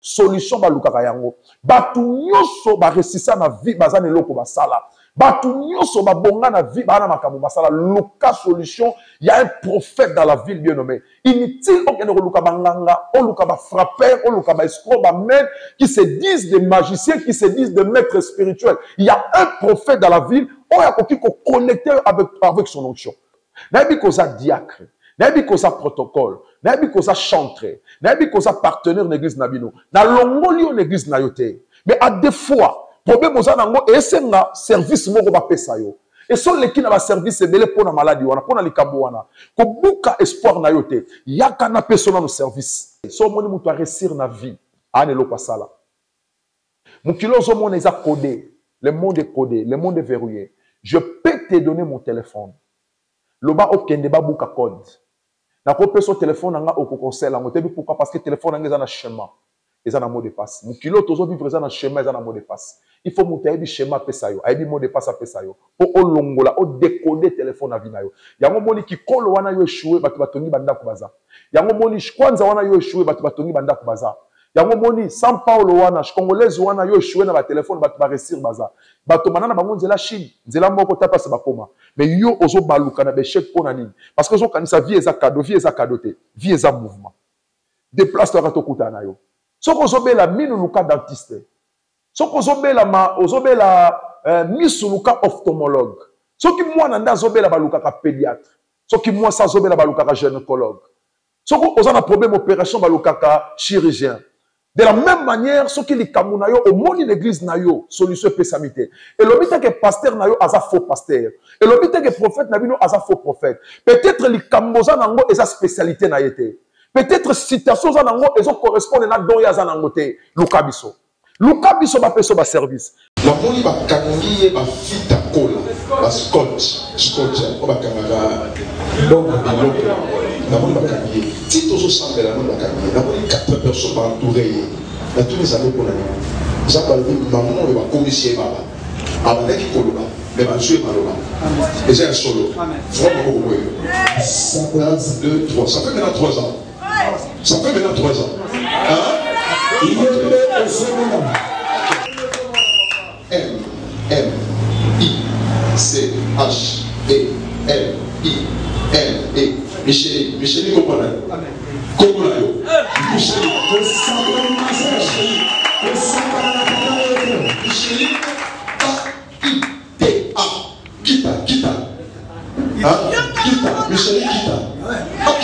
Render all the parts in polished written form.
solution balukaka yango. Batu nyonso ba resisa na vie bazana eloko basala. Batu nyonso ba bonga na vie bana makambo basala. Luka solution, il y a un prophète dans la ville bien nommé. Inutile aucun luka banganga, on luka ba frappeur, on luka ba escroc, ba men qui se disent des magiciens, qui se disent des maîtres spirituels. Il y a un prophète dans la ville, on a qui connecté avec son onction. Nabi koza diacre. Nabi koza protocole, nabi koza chantre, nabi koza partenaire d'église nabino. Na longoli on église na yote. Mais à des fois, problème oza nango esenga service moko ba pesa yo. Et so leki na ba service ebele pona maladie wana, pona likambo wana. Ko buka espoir na yote. Yaka na persona no service. So moni mutu a réussir na vie. Ane lo kwa sala. Mukilo zo mona eza codé. Le monde est codé, le monde est verrouillé. Je peux te donner mon téléphone. Loba okende ba buka code. Na kopé son téléphone nanga okokosel ngo tebi pourquoi parce que téléphone nanga eza na schéma, eza na mot de passe. Mukilo tozo vivre eza na schéma, eza na mot de passe. Il faut monter bi schéma pesa yo, ayebi mot de passe pesa yo. Po olongola o décoder téléphone na vina yo. Yango moni ki kolo wana yo échoué batu batongi banda kubaza. Yango moni kwanza wana yo échoué batu batongi banda kubaza. Yango moni São Paulo wana congolais wana yo échoué na ba téléphone batu ba réussir baza. Batu manana bango nzela Chine, nzela moko tapa se bakoma. Mais yo ozo baluka na bechek pona nini? Parce que zo kanisa vie eza cadeau, vie eza cadeau te, vie eza mouvement. Déplace-toi to kutana yo. Soko zo bela minu luka dentiste. Soko zo bela ma ozo bela misu luka ophtalmologue. Soki mwana nda zo bela baluka ka pédiatre. Soki mwa sa zo bela baluka ka gynécologue. Soko oza na problème opération baluka ka chirurgien. De la même manière, ce qui est comme na yo, au monde de l'église na yo, solution pessamité. Et le but que pasteur na yo, asa faux pasteur. Et le but que prophète na bino, asa faux prophète. Peut-être les kamboza nango, esa spécialité na yete. Peut-être citation za nango, esa correspond na don ya za nango te. Luka biso. Luka biso ba peso ba service. La moni ba kangi ba fita kola, ba scotch, o ba kanga donc la moni ba kangi. Si tout ça semble la moni ba kangi, la moni 4 personnes ba entouré. La tous les années pour la nuit. Ça va dire maman va commissaire baba. Avec qui koloba, mais va jouer maloba. Et c'est un solo. Vraiment beaucoup. 1 2 3, ça fait maintenant 3 ans. Ça fait maintenant 3 ans. Hein? Il est au second. M-I-C-H-E-L-I-N-E. Michel, comment là? Comment là? Michel, A-I-T-A. Kita. Hein? Kita. Michel, Kita. Ok.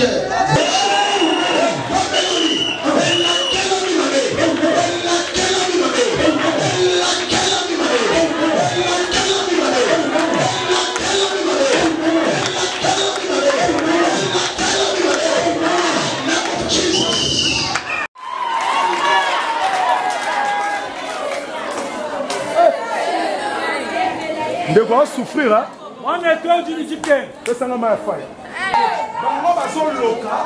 De quoi souffrir, hein? On est deux du Niger. C'est ça, ma faille. Bango bazo loka.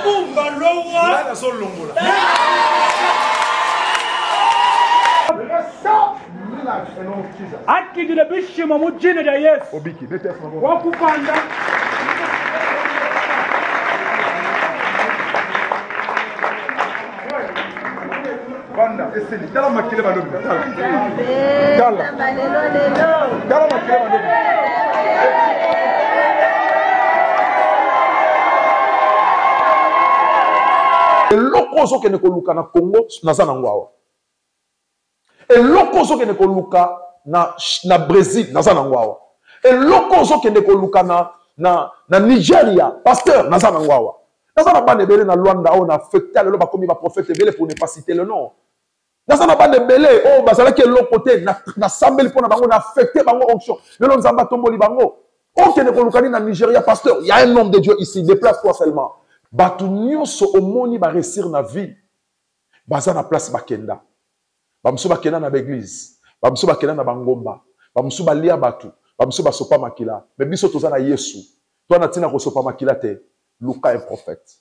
Bongo mbalowa. Là, bazo longola. Aki de biche mamu jine da yes. Obiki, bete frango. Wakupanda. Banda, essayez. Tala makile balobi. Tala makile balobi. Eloko zo kene koluka na Congo naza na ngwawa. Eloko zo kene koluka na Brésil naza na ngwawa. Eloko zo kene koluka na Nigeria pasteur naza na ngwawa. Naza na bande belé na Luanda on a affecté le ba komi ba prophète belé pour ne pas citer le nom. Naza na bande belé oh bazala ke l'autre côté na sambeli pour na bango na affecté bango onction. Le nom zamba tomboli bango. On kene koluka na Nigeria pasteur, il y a un homme de Dieu ici, déplace-toi seulement. Batu nyonso omoni ba réussir na vie. Baza na place bakenda. Bamsu bakenda na l'église. Bamsu bakenda na bangomba. Bamsu balia batu. Bamsu basopa makila. Mais biso toza na Yesu. Toi na tina ko sopa makila te. Luka est prophète.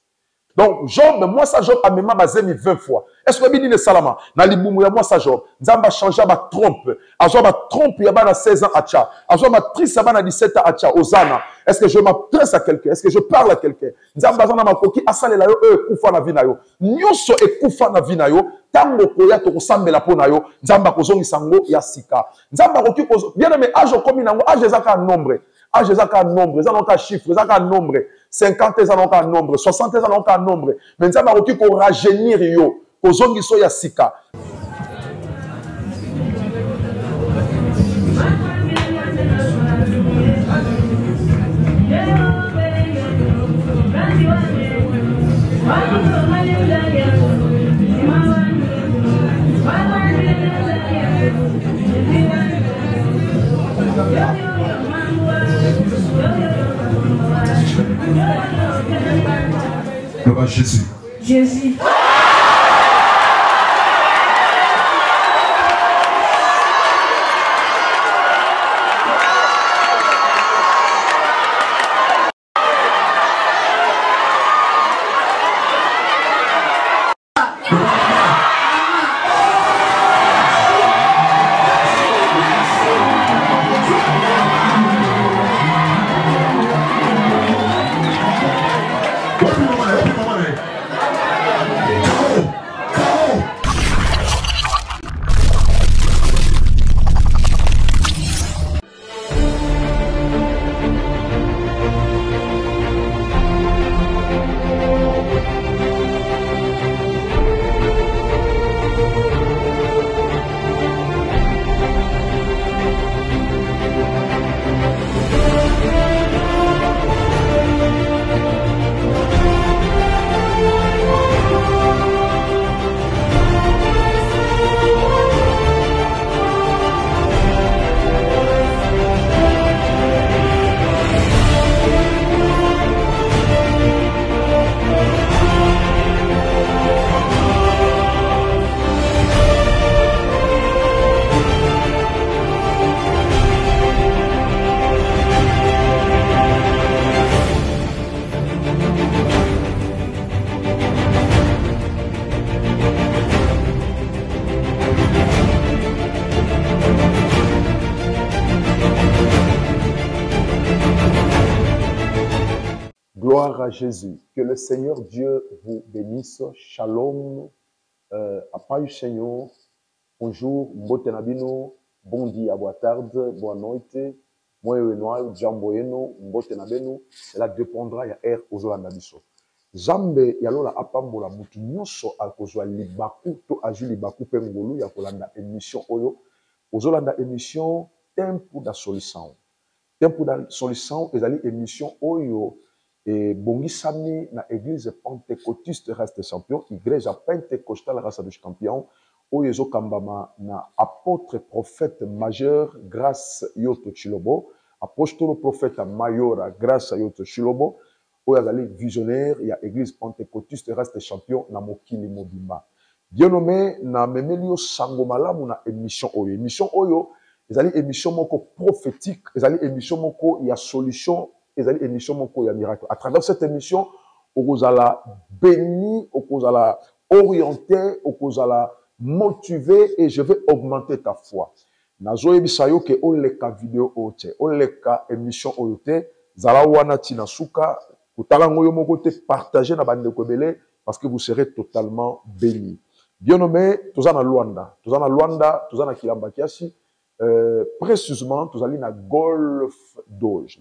Donc, Job, moi, ça, Job, a même basé 20 fois. Est-ce que vous salama? Na libumu ya moi, ça, Job. Nzamba changé ma trompe. Azo ma trompe, ya na 16 ans, acha. Azo ma triste, ya na 17 ans, acha. Osana. Est-ce que je m'adresse à quelqu'un? Est-ce que je parle à quelqu'un? Nzamba zana ma koki, asale la yo, kufa na vina yo. Nyoso e kufa na vina yo. Tango koya to kosambe la pona yo. Nzamba kozongi sango ya sika. Nzamba koki kozo. Bien aimé, âge komi nango, âge ezaka nombre. Âge ezaka nombre, ezaka ka chiffre, ezaka nombre. 50 ezaka nombre, 60 ezaka nombre. Mais nzamba koki ko rajeunir yo. Kozongi so ya sika. Jésus. Jésus. Gloire à Jésus. Que le Seigneur Dieu vous bénisse. Shalom. Apayu Seigneur. Bonjour. Mbotenabino. Bon dia, boa tarde, boa noite. Moi, Renoir, Jamboeno, Mbotenabeno. Cela dépendra ya air aux Olanda biso. Jambe, yalola apambola mutu nyoso alkozwa libaku to aju libaku pengolu ya kolanda émission oyo. Aux Olanda émission tempo da solution. Tempo da solution ezali émission oyo. Et bongisami na église pentecôtiste reste champion, igreja pentecostale reste de champion, oyezo kambama na apôtre prophète majeur grâce yoto chilobo, apôtre prophète mayora grâce yoto chilobo, oyazali visionnaire ya église pentecôtiste reste champion na mokili mobimba. Bien nommé na memelio sango malamu na émission oyo, ezali émission moko prophétique, ezali émission moko ya solution. Ezali émission moko ya miracle. À travers cette émission, okozala béni, okozala orienté, okozala motivé et je vais augmenter ta foi. Nazo yebisayo ke oleka vidéo ote, oleka émission oyote, zala wana tina suka, kutala ngoyo moko te partager na bande kobele parce que vous serez totalement béni. Bien nommé, tozana Luanda, tozana Kilamba Kiasi, précisément tozali na Golf Doge,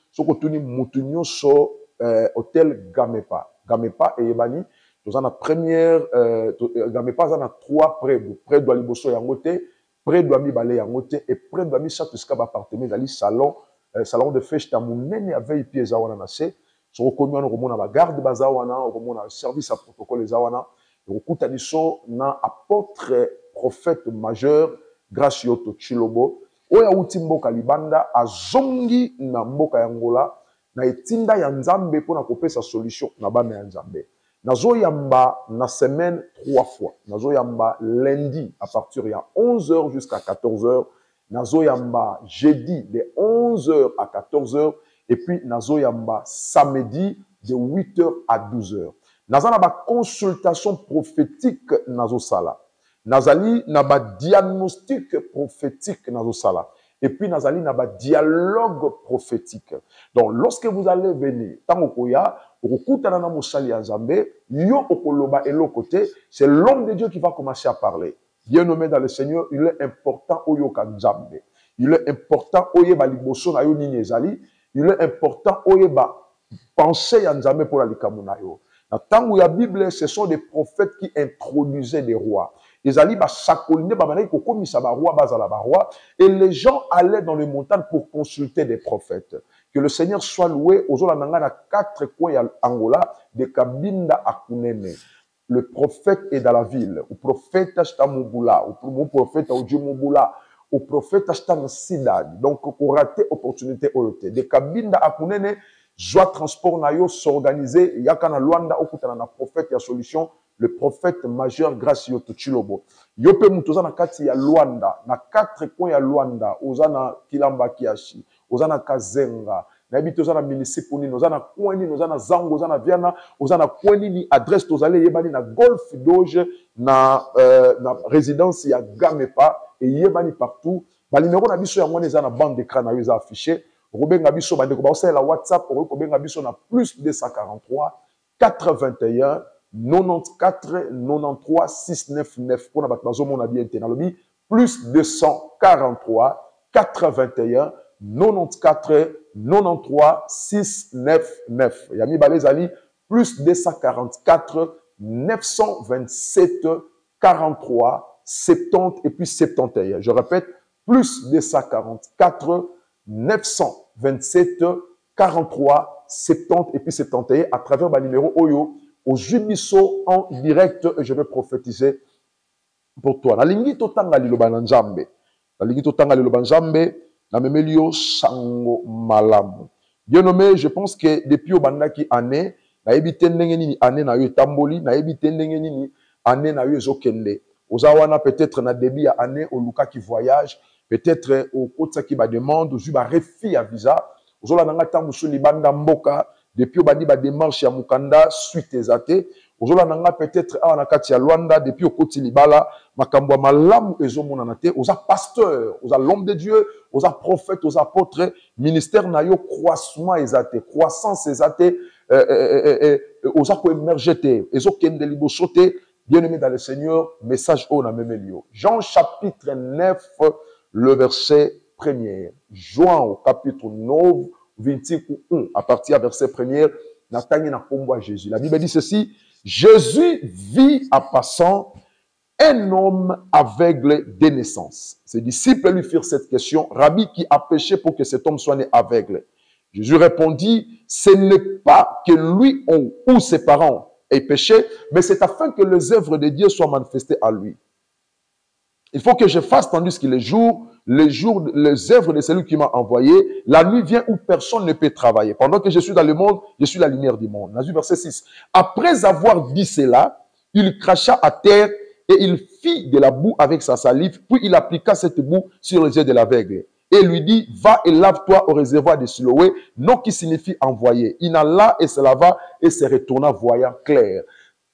soko tuni mutunyo so hôtel Gamepa et Ebani tozana première Gamepa zana 3 près de liboso yangote près de mibale yangote et près de mi chaque ska appartement dali salon de fête ta munene ya VIP ezawana na se soko konyo na komona ba garde bazawana komona service à protocole ezawana okuta diso na apôtre prophète majeur grâce yoto chilobo oya uti mboka libanda azongi na mboka ya Ngola na etinda ya nzambe pona kopesa solution na bana ya nzambe. Nazo yamba na semaine 3 fois. Nazo yamba lundi à partir ya 11h jusqu'à 14h. Nazo yamba jeudi de 11h à 14h. Et puis nazo yamba samedi de 8h à 12h. Nazana ba consultation prophétique nazo sala. Nazali na ba diagnostic prophétique nazo sala. Et puis nazali na ba dialogue prophétique. Donc lorsque vous allez venir, tango koya, okutana na mosali ya Nzambe, yo okoloba elo côté, c'est l'homme de Dieu qui va commencer à parler. Bien nommé dans le Seigneur, il est important oyoka Nzambe. Il est important oyeba liboso na yo nini ezali. Il est important oyeba penser ya Nzambe pour la likamu na yo. Dans le temps où il y a la Bible, ce sont des prophètes qui introduisaient des rois. Ils allaient et les gens allaient dans les montagnes pour consulter des prophètes. Que le Seigneur soit loué. Aux na 4 coins Angola, de Kabinda à Kunene. Le prophète est dans la ville. Le prophète est Mubula. Le prophète est Mubula. Le prophète est Sidad. Donc, pour rater opportunité, de Kabinda à Kunene, joie transport na yo s'organiser. Il y a kana Luanda okutana na prophète ya solution. Le prophète majeur grâce yo Tuchilobo. Yo pe mutoza na kati ya Luanda, na 4 coins ya Luanda, ozana Kilamba Kiashi, ozana Kazenga, na ebitoza na municipuni, ozana Kweni, ozana Zango, ozana Viana, ozana Kweni ni adresse tozale yebani na Golf Doge na résidence ya Gamepa et yebani partout. Ba numéro na biso ya mwana eza na bande d'écran na yo eza affiché. Robenga biso bande ko ba la WhatsApp, robenga biso na plus 243 81 94 93 699 pour na batmazo mon abi internalobi plus 243 81 94 93 699 yami balezali plus 244 927 43 70 et puis 71. Je répète, plus 244 927 43 70 et puis 71 à travers ma numéro Oyo au Jubiso en direct et je vais prophétiser pour toi. Na lingi totanga liloba na Nzambe. Na lingi totanga liloba Nzambe na memelio sango malamu. Bien nommé, je pense que depuis au bandaki année, na ebite ndenge nini année na yo tamboli, na ebite ndenge nini année na yo ezokende. Ozawana peut-être na début ya année au luka qui voyage, peut-être au kotsa qui ba demande, au juba refi à visa. Ozola nanga tambusu libanda mboka. Depuis au bandi ba démarche ya mukanda suite ezate ozola nanga peut-être a na kati ya Luanda depuis au koti libala makambo malamu ezomona na te oza pasteur oza l'homme de Dieu oza prophète oza apôtre ministère na yo croissance ezate croissance ezate oza ko émerger te ezokende liboso te bien-aimé dans le Seigneur message au na memelio Jean chapitre 9 le verset 1er Jean au chapitre 9 21 à partir du verset 1er, Nathalie na kombo à Jésus. La Bible dit ceci, Jésus vit en passant un homme aveugle de naissance. Ses disciples lui firent cette question, Rabbi, qui a péché pour que cet homme soit né aveugle? Jésus répondit, ce n'est pas que lui ou ses parents aient péché, mais c'est afin que les œuvres de Dieu soient manifestées à lui. Il faut que je fasse tandis que les œuvres de celui qui m'a envoyé, la nuit vient où personne ne peut travailler. Pendant que je suis dans le monde, je suis la lumière du monde. Verset 6. Après avoir dit cela, il cracha à terre et il fit de la boue avec sa salive, puis il appliqua cette boue sur les yeux de l'aveugle. Et lui dit, va et lave-toi au réservoir de Siloé, nom qui signifie envoyé. Il alla et se lava et se retourna voyant clair.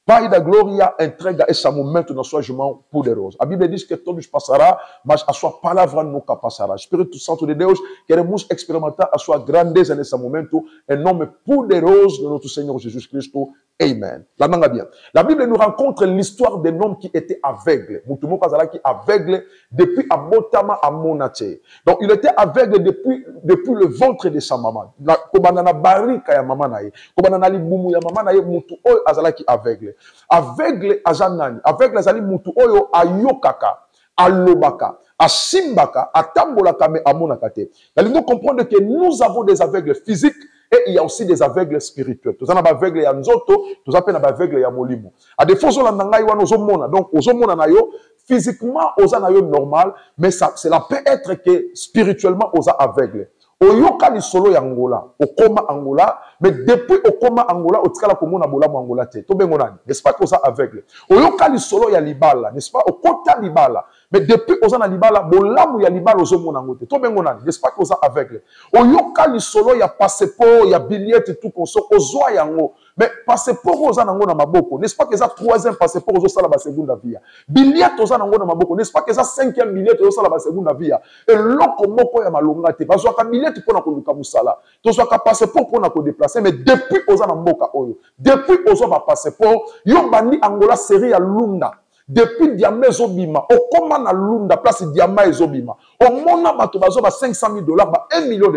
Pai da gloria entrega esse momento na sua mão poderosa. A Bíblia diz que todos passará, mas a sua palavra nunca passará. Espírito Santo de Deus, queremos experimentar a sua grandeza nesse momento, em nome poderoso de notre Seigneur Jesus Cristo. Amen. La manga bien. La Bible nous rencontre l'histoire d'un homme qui était aveugle. Mutumo Kazala qui aveugle depuis Abotama à Monache. Donc il était aveugle depuis le ventre de sa maman. Kobanana barika ya maman nae. Kobanana libumu ya maman nae mutu oyo azala qui aveugle. Aveugle azanani. Aveugle azali mutu oyo ayokaka, alobaka, asimbaka, atambolaka me amonakate. Nous devons comprendre que nous avons des aveugles physiques. Et il y a aussi des aveugles spirituels. Tous en aveugles ya nzoto, tous appellent aveugles ya molimo. À des fois, on a ozomona. Donc, ozomona na yo, physiquement, oza na yo normal, mais ça, cela peut être que spirituellement, oza aveugle. Oyoka ni solo ya Angola, okoma Angola, mais depuis okoma Angola, otikala komona bolamu Angola te. To bengo nani, n'est-ce pas que ça aveugle. Oyoka ni solo ya Libala, n'est-ce pas, okota Libala, mais depuis ozana Libala, bolamu ya Libala ozomona ngote. To bengo nani, n'est-ce pas que ça aveugle. Oyoka ni solo ya passeport, ya billet tout konso, ozwa yango. Mais passeport ozana ngo na maboko, n'est-ce pas que ça troisième passeport ozo sala ba seconde vie. Billet ozana ngo na maboko, n'est-ce pas que ça cinquième billet ozo sala ba seconde vie. Et loko moko ya malonga te. Bazwa ka billet pour na koluka musala. Tozwa ka passeport pour na ko déplacer, mais depuis ozana mboka oyo, depuis ozo ba passeport, yo bandi Angola série ya Lunda. Depuis Diama Ezobima, okoma na Lunda, place Diama Ezobima. Au mona bato bazo ba $500,000, ba $1 million,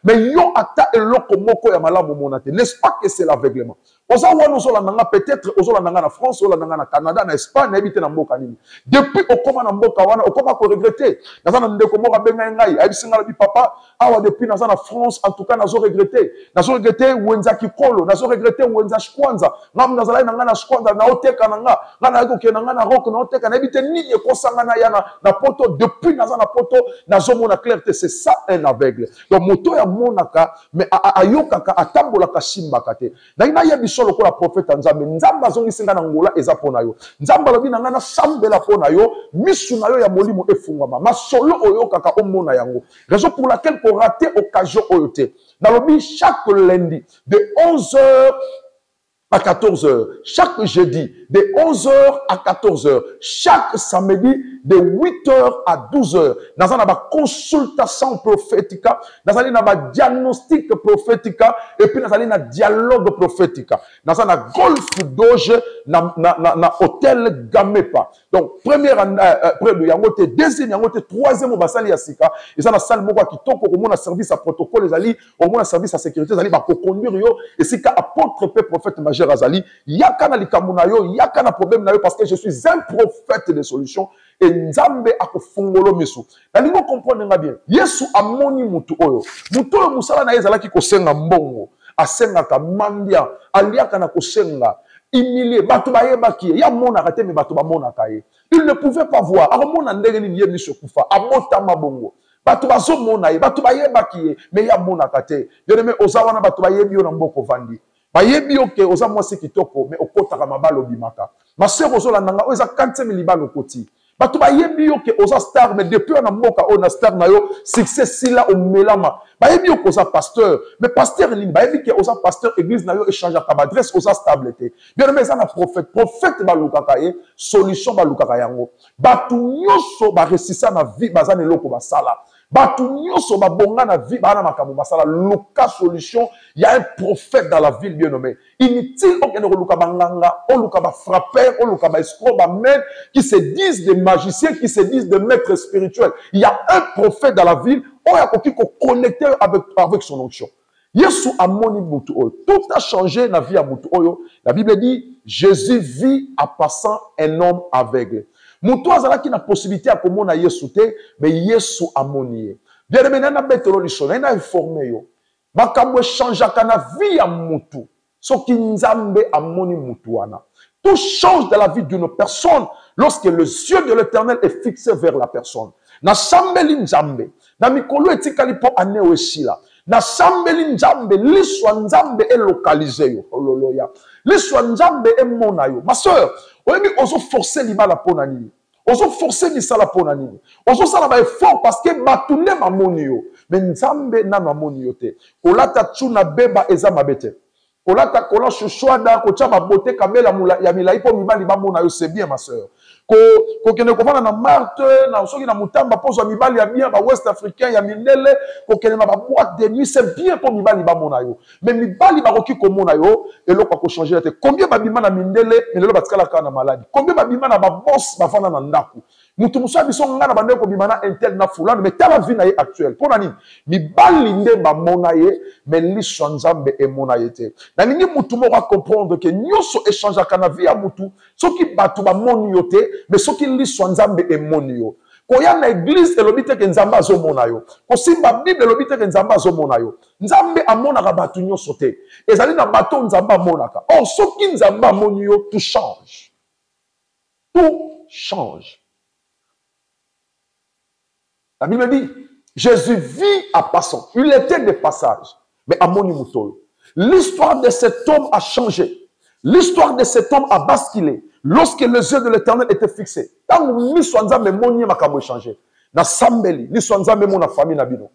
mais yo ata eloko moko ya malamu monate. N'est-ce pas que c'est l'aveuglement? Oza wana ozola nanga peut-être ozola nanga na France, ozola nanga na Canada, na Espagne, na ebite na mboka nini. Depuis okoma na mboka wana, okoma ko regretter. Naza na ndeko moko benga ngai, abisinga bi papa, awa depuis naza na France, en tout cas nazo regretter. Nazo regretter wenza kikolo, nazo regretter wenza shkwanza. Ngam nazala nanga na shkwanza na oteka nanga, ngana ko ke nanga na rock na oteka na ebite nini ekosanga na yana na poto depuis naza na poto nazo mona clarté, c'est ça un aveugle. Donc moto ya monaka mais ayokaka atambola ka simba kate. Na ina ya biso lokola prophète Nzambe, Nzamba zongi singa na ngola eza pona yo. Nzamba lobi na ngana sambela pona yo, misu na yo ya molimo efungama. Masolo oyokaka omona yango. Raison pour laquelle pour rater occasion oyote. Na lobi chaque lundi de 11h à 14h, chaque jeudi de 11h à 14h, chaque samedi de 8h à 12h. Dans une consultation prophétique, dans un diagnostic prophétique, et puis dans un dialogue prophétique. Dans un golf doge, dans hôtel Gamepa. Donc, première, deuxième, troisième, au basali asika. Et ça, dans la salle, qui tombe au moins service à protocole, au moins service à sécurité, pour conduire, et c'est qu'apôtre prophète majeur Azali, yaka na likamuna yo, yaka na problème na yo, parce que je suis un prophète de solutions. Et Nzambe akofungolo misu. Na lingo comprendre nga bien. Yesu amoni mutu oyo. Mutu oyo musala na yezala ki kosenga mbongo. Asenga ka mandia. Aliaka na kosenga. Humilié. Batu bayeba ki. Ya mona kate me batu ba mona kaye. Il ne pouvait pas voir. Aromona ndenge ni liye miso kufa. Amota mabongo. Batu bazo mona ye. Batu bayeba ki. Me ya mona kate. Bien-aimé ozawana batu bayebi yo na mboko vandi. Bayebi yo ke oza mwasi kitoko. Me okota ka mabalo bimaka. Ma sœur ozola nanga. Oza 40 000 libalo koti. Bato bayebi yo ke oza star, mais depuis on a mboka on a star na yo succès sila o melama. Bayebi yo ke oza pasteur, mais pasteur nini bayebi ke oza pasteur église na yo échange ka adresse oza stabilité. Bien mais ça na prophète balukaka ye solution balukaka yango. Bato nyoso ba resisa na vie bazana eloko basala. Bato nyoso ba bonga na vie bana makambo basala luka solution. Il y a un prophète dans la ville bien nommé. Inutile aucun luka banganga, on luka ba frappeur, on luka ba escroc, ba men qui se disent des magiciens, qui se disent des maîtres spirituels. Il y a un prophète dans la ville, on a qui connecté avec son onction. Yesu amoni mutu oyo. Tout a changé dans la vie à mutu oyo. La Bible dit Jésus vit en passant un homme aveugle. Mutu azala qui na possibilité à komona Yesu te, mais Yesu amoni. Bien aimé na betelo lisona, na informé yo. Makambo changeaka na vie ya mutu. Soki Nzambe amoni mutu wana. Tout change dans la vie d'une personne lorsque le yeux de l'Éternel est fixé vers la personne. Na sambeli Nzambe, na mikolo etikali po ane weshila. Na sambeli Nzambe, liswa Nzambe est localisé yo. Hallelujah. Liswa Nzambe est mona yo. Ma sœur, oyebi ozo forcer libala pona nini. Ozo forcer misala pona nini. Ozo sala ba effort parce que batune mamoni yo. Mais Nzambe na mamoni yo te. Kolata tuna beba eza mabete. Kolata kola chochoada kocha babote kamela ya milai po mibali bamona yo, c'est bien ma sœur. Ko kene ko fana na Marthe na soki na mutamba pozo mibali ya bien ba West Africain ya minele ko kene na ba boîte de nuit, c'est bien po mibali bamona yo. Mais mibali ba koki ko mona yo eloko ko changer te. Combien ba bima na mindele elelo batikala ka na maladie. Combien ba bima na ba boss ba fana na ndaku. Mutu musa biso ngana bande ko bima na intel na fulano mais tala vie na ye actuelle. Pona nini? Mibali nde ba mona ye mais liswa Nzambe e mona ye te. Na ningi mutu mo va comprendre que nyoso échange kana vie ya mutu soki batu ba moni yo te mais soki liswa Nzambe e moni yo. Koya na église elobite ke Nzambe azomona yo. Ko simba Bible elobite ke Nzambe azomona yo. Nzambe amonaka batu nyoso te. Ezali na bato Nzambe amonaka. Or soki Nzambe amoni yo, tout change. Tout change. La Bible dit Jésus vit à passant. Il était de passage. Mais à Moni Moutolo. L'histoire de cet homme a changé. L'histoire de cet homme a basculé. Lorsque les yeux de l'Éternel étaient fixés. Tant que l'histoire de Moni a changé. Na Sambeli, l'histoire de mon famille Nabino.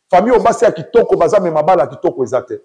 Famille Obasi a kitoko bazame mabala kitoko ezate.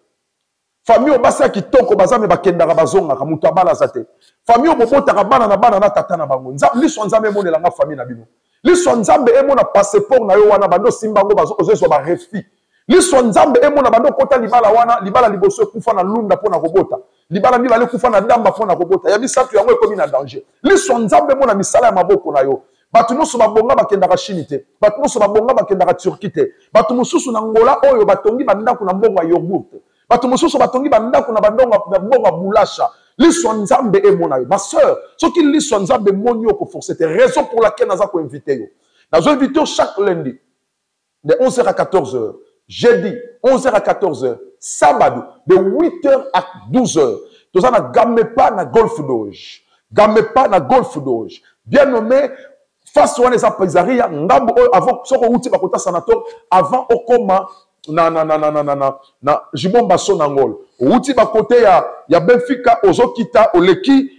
Famille Obasi a kitoko bazame bakendara bazonga kamutabala zate. Famille Obobota kabana na bana na tata na bango. L'histoire de mon elanga famille Nabino. L'histoire nzambe emo na passeport na yo wana bando simbango bazo ozezo ba refi. L'histoire nzambe emo na bando kota libala wana libala liboso kufa na lunda pona kobota. Libala mibale kufa na damba pona kobota. Ya misatu yango ekomi na danger. L'histoire nzambe emo na misala ya maboko na yo. Batu musu babonga bakendaka Chine te. Batu musu babonga bakendaka Turquie te. Batu mususu na Angola oyo batongi bandako na mbongo ya yogurt. Batu mususu batongi bandako na mbongo ya boulasha. L'histoire nzambe emo na yo. Ma sœur, ce qui l'histoire nzambe moni yo ko forcer, c'est raison pour laquelle naza ko inviter yo. Nazo inviter chaque lundi de 11h à 14h, jeudi 11h à 14h, samedi de 8h à 12h. Tout ça na gamepa na golf doge. Gamepa na golf doge. Bien nommé face à les apaisaria ngambo avant soko uti bakota sanator avant okoma na jibomba sonangol uti bakote ya Benfica ozokita oleki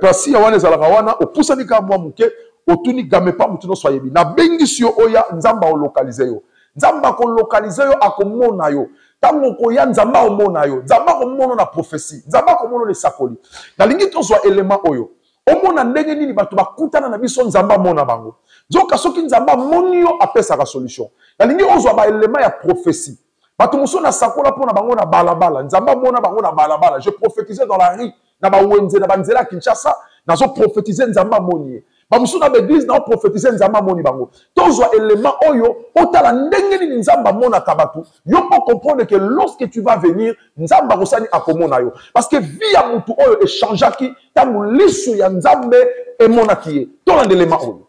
pasi ya wana zalaka wana opusani ka mwa muke otuni gamepa mutuno soyebi na bengisio oya nzamba o localiser yo nzamba ko localiser yo akomona yo tango ko ya nzamba omona yo nzamba ko mono na prophétie nzamba ko mono le sakoli na lingi to zo element oyo omona ndenge nini bato bakutana na biso nzamba mona bango zoka soki nzamba moni yo apesa ka solution na lingi ozwa ba element ya prophétie bato muso na sakola pona bango na balabala nzamba mona bango na balabala je prophétisais dans la rue na ba wenze na banzela Kinshasa nazo prophétiser nzamba moni ba muso na l'église na prophétiser nzamba moni bango tozwa element oyo otala ndenge nini nzamba mona kabatu yo pour comprendre que lorsque tu vas venir nzamba kosani akomona yo parce que vie ya mutu oyo échangeaki tangu liso ya nzambe emonaki ye tolanda element oyo.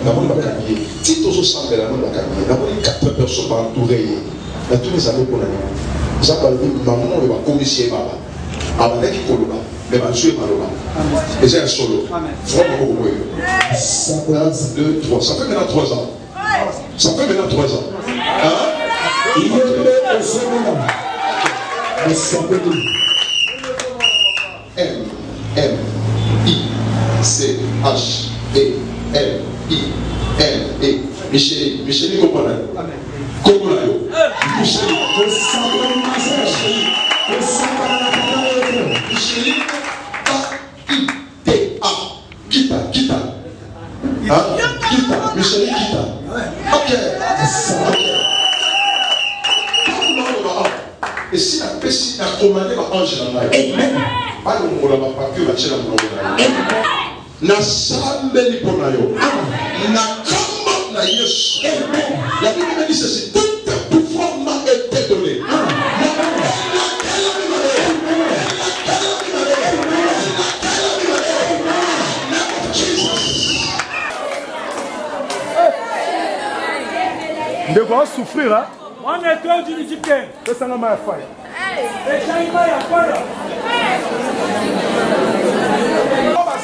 Namoni bakangi ti tozo sambela namoni bakangi namoni 4 personnes entourées na tous les amis pour la nzamba maman oyo bakomisi baba abandaki koloba mais bazwe maloba et c'est un solo vraiment beaucoup ça 1 2 3 ça fait maintenant 3 ans ça fait maintenant 3 ans hein il est au solo mais ça peut M I C H E L I N E Michel comprend comment là Michel Kita hein Kita Michel Kita ok et si la personne a commandé l'ange dans la vie pas le mot là pas que va tirer la na sambeli pona yo na kamba na Yesu la Bible dit ceci tout pouvoir m'a été donné de quoi souffrir hein On est toi du Nigérian. que ça n'a pas fait Et Chaïma ya quoi là?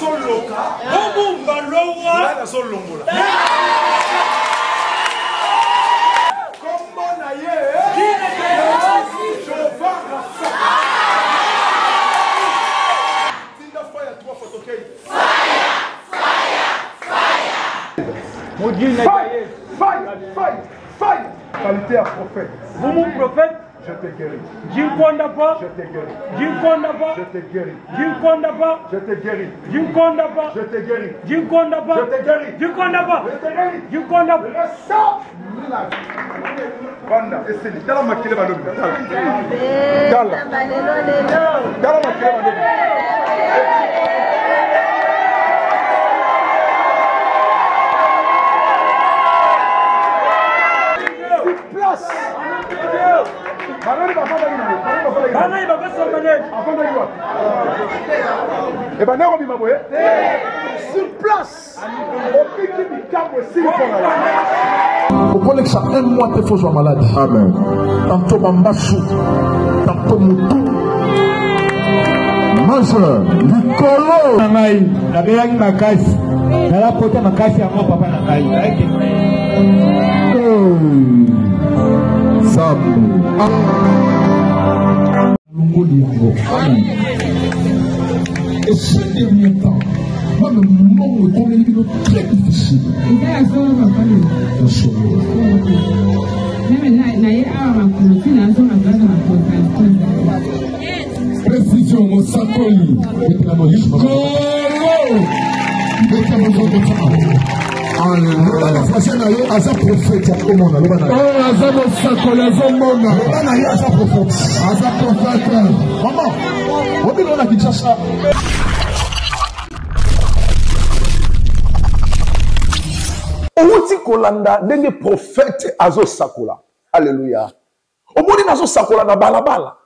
Obumba lowa. Kombo na ye qualité à prophète. Vous mon prophète. Je te guéris. Jinkonda pas. Je te guéris. Jinkonda pas. Je te guéris. Jinkonda pas. Je te guéris. Jinkonda pas. Je te guéris. Jinkonda pas. Je te guéris. Jinkonda pas. Je te guéris. Jinkonda pas. Banda, essayez. Dala makile balobi. Dala. Dala makile balobi. Et ben, sur place, au point que ça un mois te faut jouer malade. Amen. Tantôt Mambasou, tantôt Moutou. Likolo na ngai nabeyaki makasi nalapota makasi yango papa na ngai Et ce dernier temps, moi, le monde est très difficile. Précision, mon sakoli. Outi kolanda ndenge prophète azo sakola. Alléluia. Omoni nazo sakola na balabala.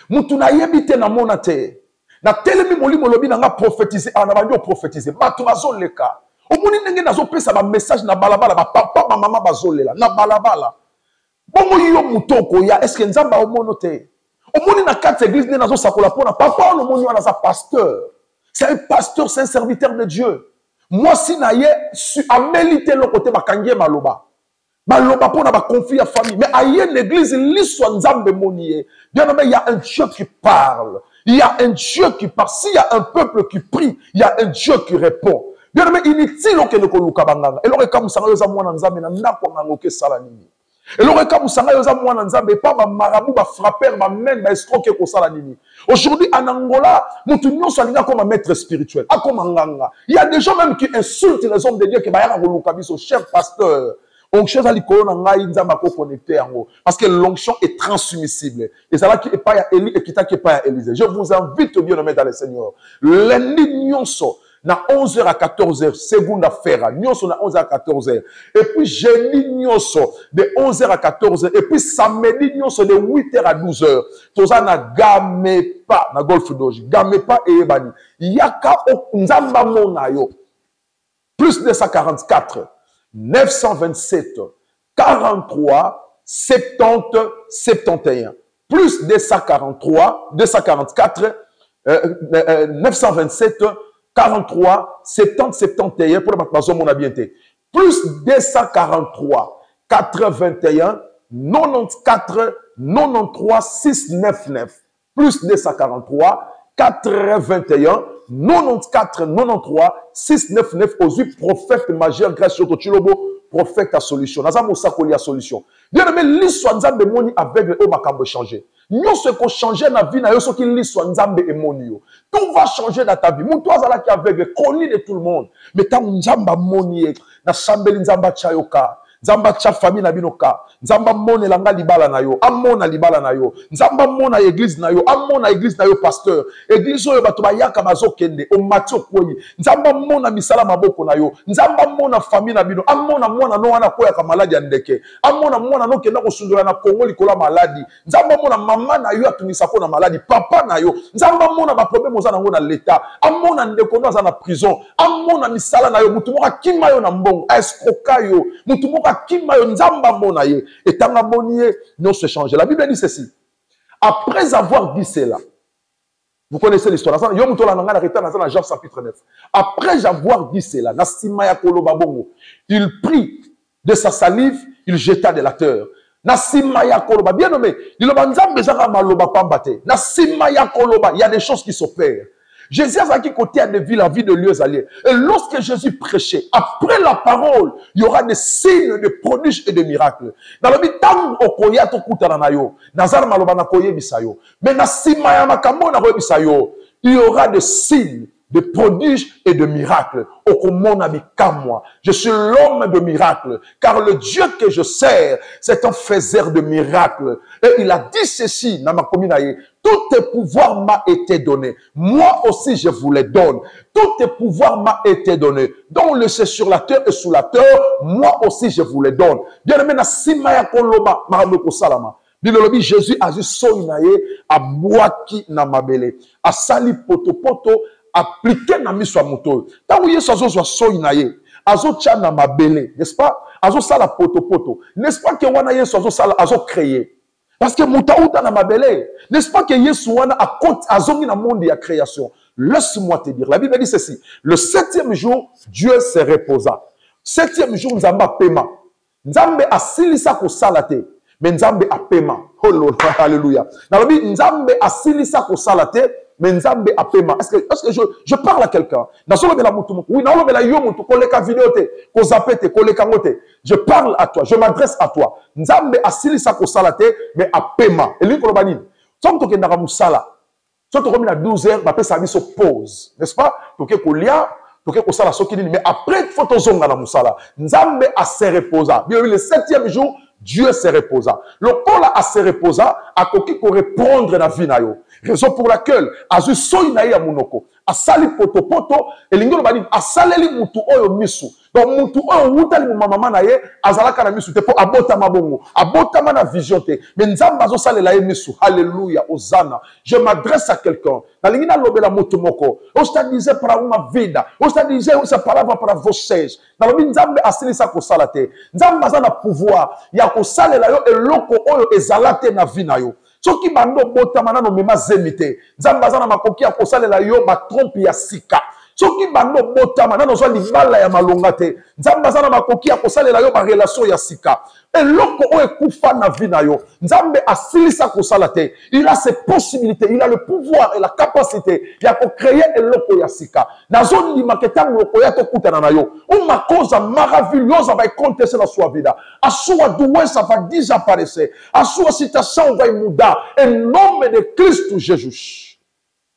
Mutu na yebite na mona te. Na telemi molimo lobi na nga prophétiser, na bandio prophétiser. Batu bazo leka. Omoni ndenge nazo pesa ba message na balabala, ba papa ba mama bazo lela na balabala. Bongo yo mutoko ya est-ce que nzamba omono te? Omoni na quatre églises ne nazo sakola pona papa no moni wana za pasteur. C'est un pasteur, c'est un serviteur de Dieu. Moi si na ye su amélité le côté bakangie maloba. Maloba pona ba conflit à famille, mais aye l'église l'histoire nzambe monié. Bien aimé, il y a un Dieu qui parle. Il y a un Dieu qui parle. S'il y a un peuple qui prie, il y a un Dieu qui répond. Bien aimé, inutile que nous koluka banganga. Et l'aurait comme ça yoza mwana nzambe na ndako ngangoke sala nini. Et l'aurait comme ça yoza mwana nzambe pas ba marabout ba frapper ba men ba escroquer ko sala nini. Aujourd'hui en Angola, mutu nyonso alinga comme un maître spirituel, a comme nganga. Il y a des gens même qui insultent les hommes de Dieu qui ba ya koluka biso cher pasteur. Onction à l'icône en ngai nzamba ko connecté yango parce que l'onction est transmissible. Et ça là qui est pas ya Élie et qui ta qui est pas ya Élisée. Je vous invite bien à mettre dans le Seigneur. Lundi nyonso na 11h à 14h, seconde affaire. Nyonso na 11h à 14h. Et puis jeudi nyonso de 11h à 14h. Et puis samedi nyonso de 8h à 12h. Tout ça na Gamepa na Golf Doji. Gamepa et Ebani. Yaka nzamba mona yo. Plus de 144. 927 43 70 71 plus 243 244 927 43 70 71 pour la maison mon habileté plus 243 81 94 93 699 plus 243 81 94 93 699 aux 8 prophètes majeurs grâce au Chilobo prophète à solution naza mosakoli à solution bien aimé l'histoire nzambe moni aveugle au makambo changer nous ce qu'on changer na vie na yo soki l'histoire nzambe emoni yo tout va changer dans ta vie mon toi azala ki aveugle connu de tout le monde mais tant nzamba moni na sambeli nzamba chayoka nzamba cha famille na binoka nzamba mone langa libala na yo amona libala na yo nzamba mona église na yo amona église na yo pasteur église oyo bato bayaka bazokende o mati okoyi nzamba mona misala maboko na yo nzamba mona famille na bino amona mwana no wana koya ka maladi ya ndeke amona mwana no kenda kosundola na Kongo likola maladi nzamba mona mama na yo atumisa ko na maladi papa na yo nzamba mona ba problème oza nango na l'état amona ndeko no aza na prison amona misala na yo mutu moka kima yo na mbongo escroka yo mutu moka kimayo nzamba mona ye et tanga monier non se changer. La Bible dit ceci. Après avoir dit cela, vous connaissez l'histoire. Dans Jean chapitre 9. Après avoir dit cela, il prit de sa salive, il jeta de la terre. Bien nommé, il y a des choses qui s'opèrent. Jésus a qui côté à des villes, la vie de lieux alliés. Et lorsque Jésus prêchait, après la parole, il y aura des signes, de prodiges et de miracles. Dans le but, tant okoya to kutana na yo, nazar maloba na koye bisayo. Mais na simaya makambo na koye bisayo, il y aura des signes, de prodiges et de miracles. Je suis l'homme de miracles, car le Dieu que je sers, c'est un faiseur de miracles. Et il a dit ceci, tout tes pouvoirs m'a été donné. Moi aussi, je vous les donne. Tout tes pouvoirs m'a été donné. Donc, le c'est sur la terre et sous la terre, moi aussi, je vous les donne. Bien aimé, na simaya koloma, maramoko salama. Bilobi Jésus a dit soinaye, a boaki na mabele, a sali poto poto, appliqué na miswa moto. Tant que Yesu azo soinaye, azo tcha na mabele, n'est-ce pas? Azo sala poto poto. N'est-ce pas que wana Yesu azo sala, azo créé. Parce que Moutaouta n'a mabele. N'est-ce pas que Yesouana a compte à zongi dans le monde de la création? Laisse-moi te dire. La Bible dit ceci. Le 7e jour, Dieu se reposa. 7e jour, Nzamba paiement. Nzambe a silisa ko salate. Mais Nzambe a paiement. Oh Lord, alléluia. Dans la Bible, Nzambe a silisa ko salate. Mais Nzambe a paiement. Est-ce que je parle à quelqu'un? Oui, je parle à toi. Je m'adresse à toi. Nzambe a silisa ko salate. Mais a paiement. Et lui, qu'on va dire. Somme toke ndaka musala. Somme toke à 12 heures, bah, ça se pause. N'est-ce pas? Toke kolia. Mais après, il faut que tu na musala. Nzambe a se reposa. Le 7e jour, Dieu se reposa. Le corps a se reposa, a koki ko répondre na vie na yo. Raison pour laquelle, azu soy na ya munoko, a sali poto poto, et l'ingolo badi, a saleli mutu oyo misu. Donc, mutu oyo wutali mu mama na ye, azalaka na misu te po abota mabongo, abota na vision te. Mais nzamba zo sale la ye misu. Alléluia, Hosanna. Je m'adresse à quelqu'un. Na lingina lobe la mutu moko. O stabiliser para uma vida. O stabiliser sa palavra para vocês. Na lobi nzambe asili sa ko salate. Nzamba za na pouvoir. Ya ko sale la yo eloko oyo ezalate na vie na yo. Soki bando botama no mema zemite. Nzamba za na makoki ya ko sale la yo ba trompe ya sika. Soki bando botama na nozwa libala ya malonga te. Nzamba za na makoki ya ko sale la yo ba relation ya sika. Eloko oyo ekufa na vie na yo. Nzambe asilisa ko salate. Il a ses possibilités, il a le pouvoir et la capacité ya ko créer eloko ya sika. Na zone di maketango loko ya to kutana na yo. Uma cosa maravilhosa vai acontecer na sua vida. A sua doença vai desaparecer. A sua situação vai mudar em nome de Cristo Jesus.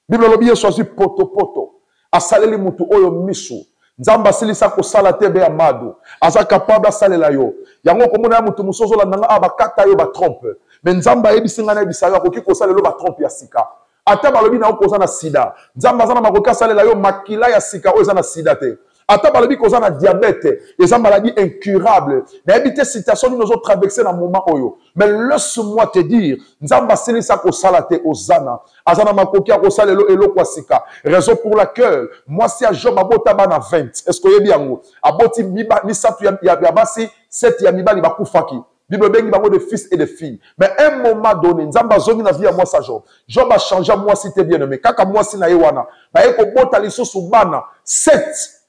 Bible lobie choisi poto poto. Asaleli mutu oyo misu. Nzamba silisa ko salate be amadu. Aza capable salela yo. Yango komona mutu musozo la nanga abakata yo ba trompe. Mais nzamba ebisinga na ebisayo akoki ko salela ba trompe ya sika. Ata balobi na okoza na sida. Nzamba zana makoka salela yo makila ya sika oyo za na sida te. Ata balobi koza na diabète, eza maladie incurable. Na ebite situation nous ont traversé dans moment oyo. Mais laisse-moi te dire, nzamba silisa ko salate ozana. Azana makoki ko salelo eloko sika. Raison pour laquelle moi si a Job abota bana 20. Est-ce que yebi yango? Aboti misatu ya basi 7 ya mibali bakufaki. Bible bengi bango de fils et de filles. Mais à un moment donné, nzamba zongi na vie à moi sa Job. Job a changé moi si t'es bien aimé. Kaka moi si na yewana. Ba eko bota liso subana 7.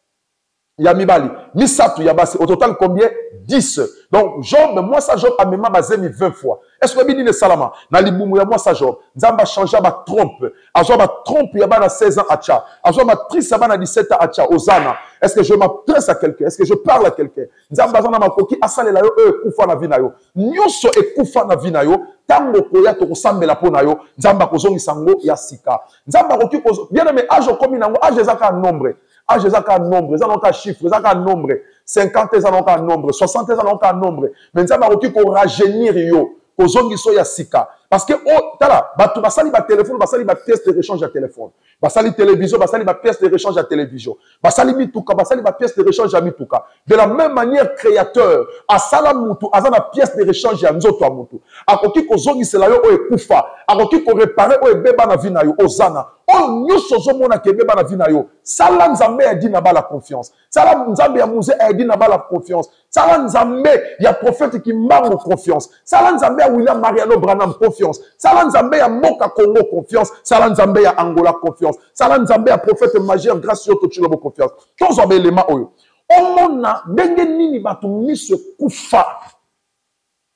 Yamibali, misatu yabasi, au total combien? 10. Donc, Job, moi ça Job a même bazemi 20 fois. Est-ce que vous dites salama? Na libumu ya moi ça Job. Nzamba changea ba trompe. A Job a trompe yaba na 16 ans acha. A Job a triste yaba na 17 ans acha. Hosanna. Est-ce que je m'adresse à quelqu'un? Est-ce que je parle à quelqu'un? Nzamba zana makoki asale la yo ekufa na vina yo. Nyoso ekufa na vina yo. Tango koya to kosambela pona yo. Nzamba kozongi sango ya sika. Nzamba koki kozo. Bien aimé, âge komi nango, âge ezaka nombre. Ah, j'ai un nombre, j'ai un chiffre, j'ai un nombre. 50 ans, j'ai un nombre. 60 ans, j'ai un nombre. Mais ça m'a dit qu'on rajeunir yo. Qu'on zongi so ya sika. Parce que, oh, tala, batu basali ba téléphone, basali ba pièce de rechange à téléphone. Basali télévision, basali ba pièce de rechange à télévision. Basali mituka, basali ba pièce de rechange à mituka. De la même manière, créateur, a salamutu, a zana pièce de rechange à nzoto a mutu. A koki ko zongi se la yo o ekufa. A koki ko réparer o ebeba na vina yo, ozana. Oh, nyuso zomona ke ebeba na vina yo. Sala nzambe a dit na ba la confiance. Sala nzambe ya muze a dit na ba la confiance. Sala nzambe ya prophète qui manque confiance. Sala nzambe ya William Mariano Branham confiance. Sala nzambe ya Moka Congo confiance. Sala nzambe ya Angola confiance. Sala nzambe ya prophète majeur gracieux Tochilobo confiance. Tous ont éléments oyo. Omona ndenge nini batu miso kufa.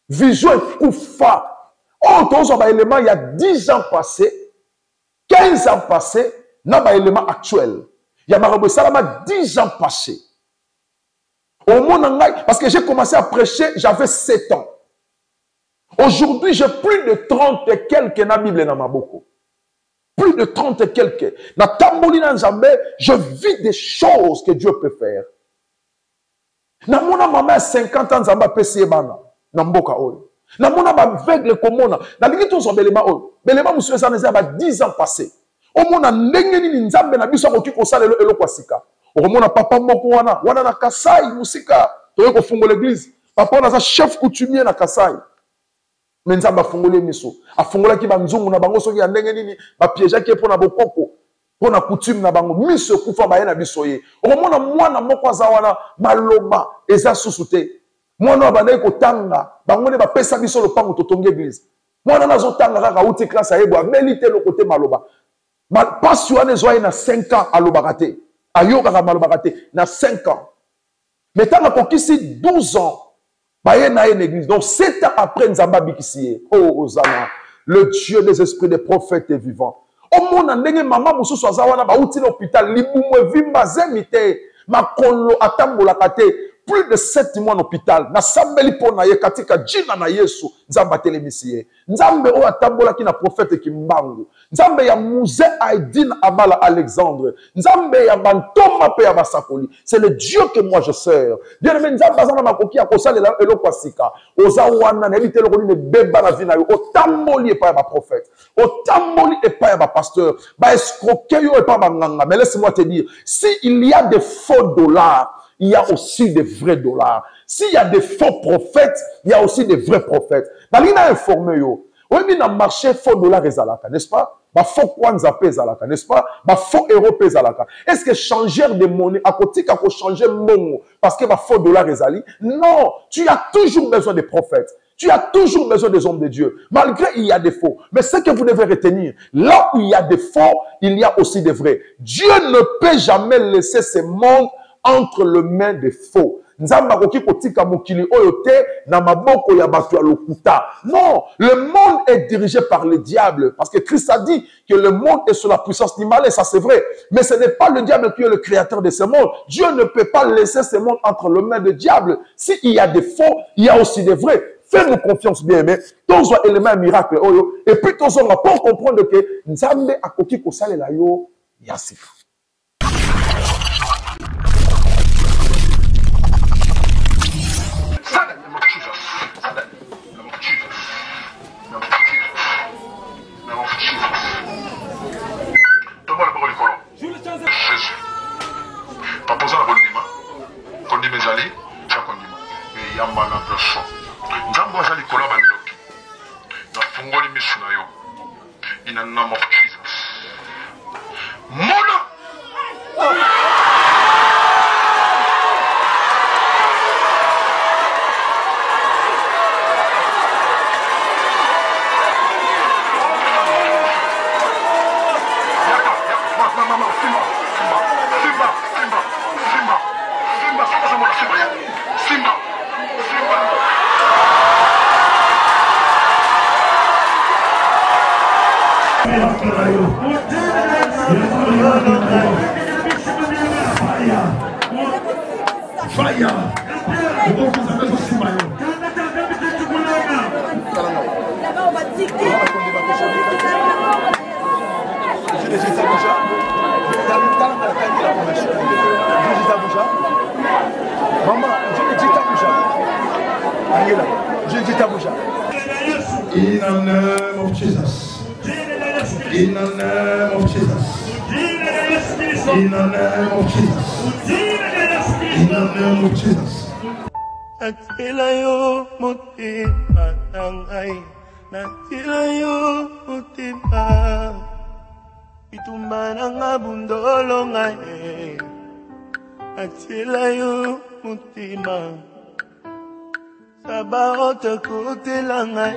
Vision kufa. Oh, tous ont éléments il y a 10 ans passés. 15 ans passés, n'a pas élément actuel. Il y a Marabou Salama 10 ans passés. Au monde, parce que j'ai commencé à prêcher, j'avais 7 ans. Aujourd'hui, j'ai plus de 30 et quelques dans la Bible dans ma boko. Plus de 30 et quelques. Dans Tamboli dans Zambé, je vis des choses que Dieu peut faire. Dans mon maman a 50 ans, Zamba PC bana. Dans Mboka Ol. Na mona ba vegle komona na lingi to so belema o belema musu esa neza ba 10 ans passé o mona ndenge nini nzambe na biso ko kiko salelo eloko asika o mona papa moko wana na Kasai musika to ko fungola l'église papa na sa chef coutumier na Kasai mais nzamba fungole miso afungola ki ba nzungu na bango soki ya ndenge nini ba piège ki pona bokoko pona coutume na bango miso kufa ba na biso ye o mona mwana moko azawana maloba eza susute. Moi, je vais tanga. Je vais pesa biso le pango totongi église. Moi, dans azotanga kaka outi classe ayebo amelite le côté maloba. Passion zoye na 5 ans à l'obakate. Ayoka ka malobakate na 5 ans. Mais tant que ici 12 ans, baye na une église. Donc 7 ans après Nzamba bikisiye. Oh Ozana, le Dieu des esprits des prophètes est vivant. Au monde ndenge maman mususu azawana ba outi l'hôpital libumwe vimba zemite makolo atambola kate. Plus de 7 mois en hôpital. Na sambeli pona ye katika jina na Yesu. Nzamba telemisiye. Nzambe o atambola ki na prophète ki mbangu. Nzambe ya Mouze Aïdine Abala Alexandre. Nzambe ya Bantoma pe ya Basakoli. C'est le Dieu que moi je sers. Bien aimé Nzamba zana makoki ya kosala elo kwasika. Oza wana na elite lokoni ne beba na vina yo. Otamboli e pa ya ba prophète. Otamboli e pa ya ba pasteur. Ba escroquer yo e pa ba nganga. Mais laisse-moi te dire, si il y a des faux dollars, il y a aussi des vrais dollars. S'il y a des faux prophètes, il y a aussi des vrais prophètes. Dans informé yo. Oui, mais dans le marché, faux dollars et zalaka, n'est-ce pas? Bah, faux kwanza pe zalaka, n'est-ce pas? Bah, faux euro pe zalaka. Est-ce que changer de monnaie, à côté qu'il faut changer monnaie, parce que bah, faux dollars et zali? Non, tu as toujours besoin des prophètes. Tu as toujours besoin des hommes de Dieu. Malgré il y a des faux. Mais ce que vous devez retenir, là où il y a des faux, il y a aussi des vrais. Dieu ne peut jamais laisser ce monde entre les mains des faux. Nzamba koki kotika mokili oyote na maboko ya batu ya lokuta. Non, le monde est dirigé par le diable. Parce que Christ a dit que le monde est sous la puissance du mal, et ça c'est vrai. Mais ce n'est pas le diable qui est le créateur de ce monde. Dieu ne peut pas laisser ce monde entre les mains du diable. S'il y a des faux, il y a aussi des vrais. Fais-nous confiance, bien aimé. Tous les éléments miracles. Et puis tous on va pour comprendre que Nzambe a koki kosale la yo yasika. In the name of Jesus. Mona! In the name of Jesus. In the name of Jesus. In the name of Jesus. In the name of Jesus. Natila yo mutima nangai. Natila yo mutima. Itumba nanga bundolo ngai. Natila yo mutima. Sabaote kote langai.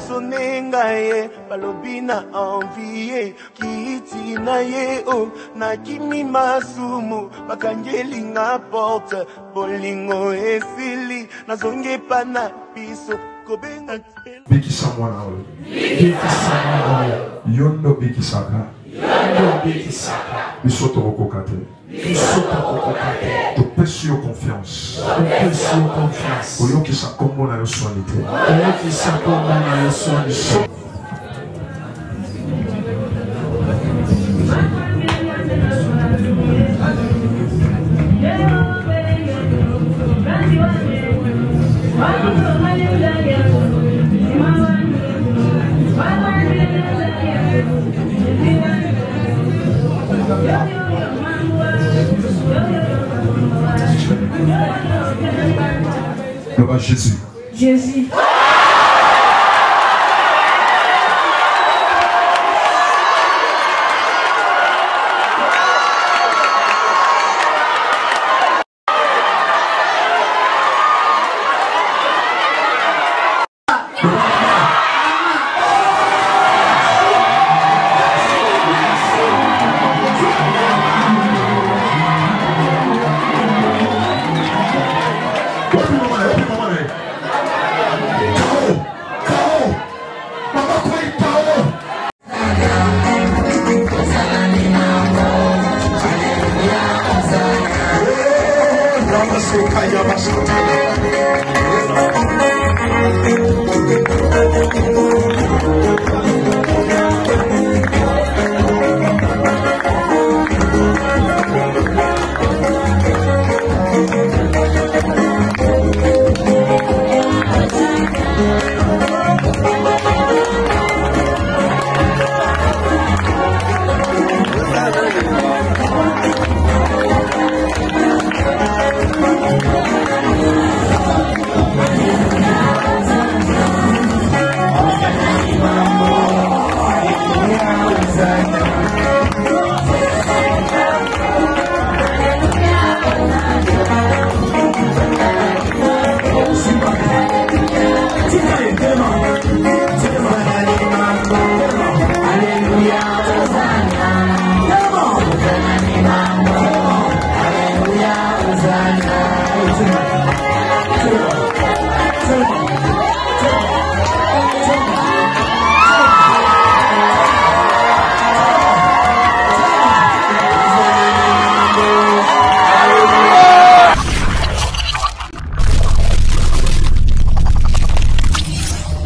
Sonengaye balobina envier kiti na ye o na kimi masumu bakangeli nga porte bolingo esili na zonge pana piso kobenga Bikisa mwana oyo. Bikisa mwana oyo. Yondo bikisaka. Yondo bikisaka. Biso tokokoka te. Biso tokokoka te. Topesi yo confiance. Topesi yo confiance. Oyokisa kombo na yo swani te. Oyokisa kombo na yo swani te. Jésus. Jésus.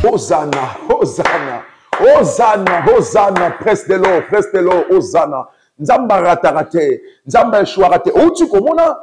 Hosanna, Hosanna, Hosanna, Hosanna, presse de l'eau, Hosanna. Nzamba ratarate, Nzamba eshwarate. Outu komona,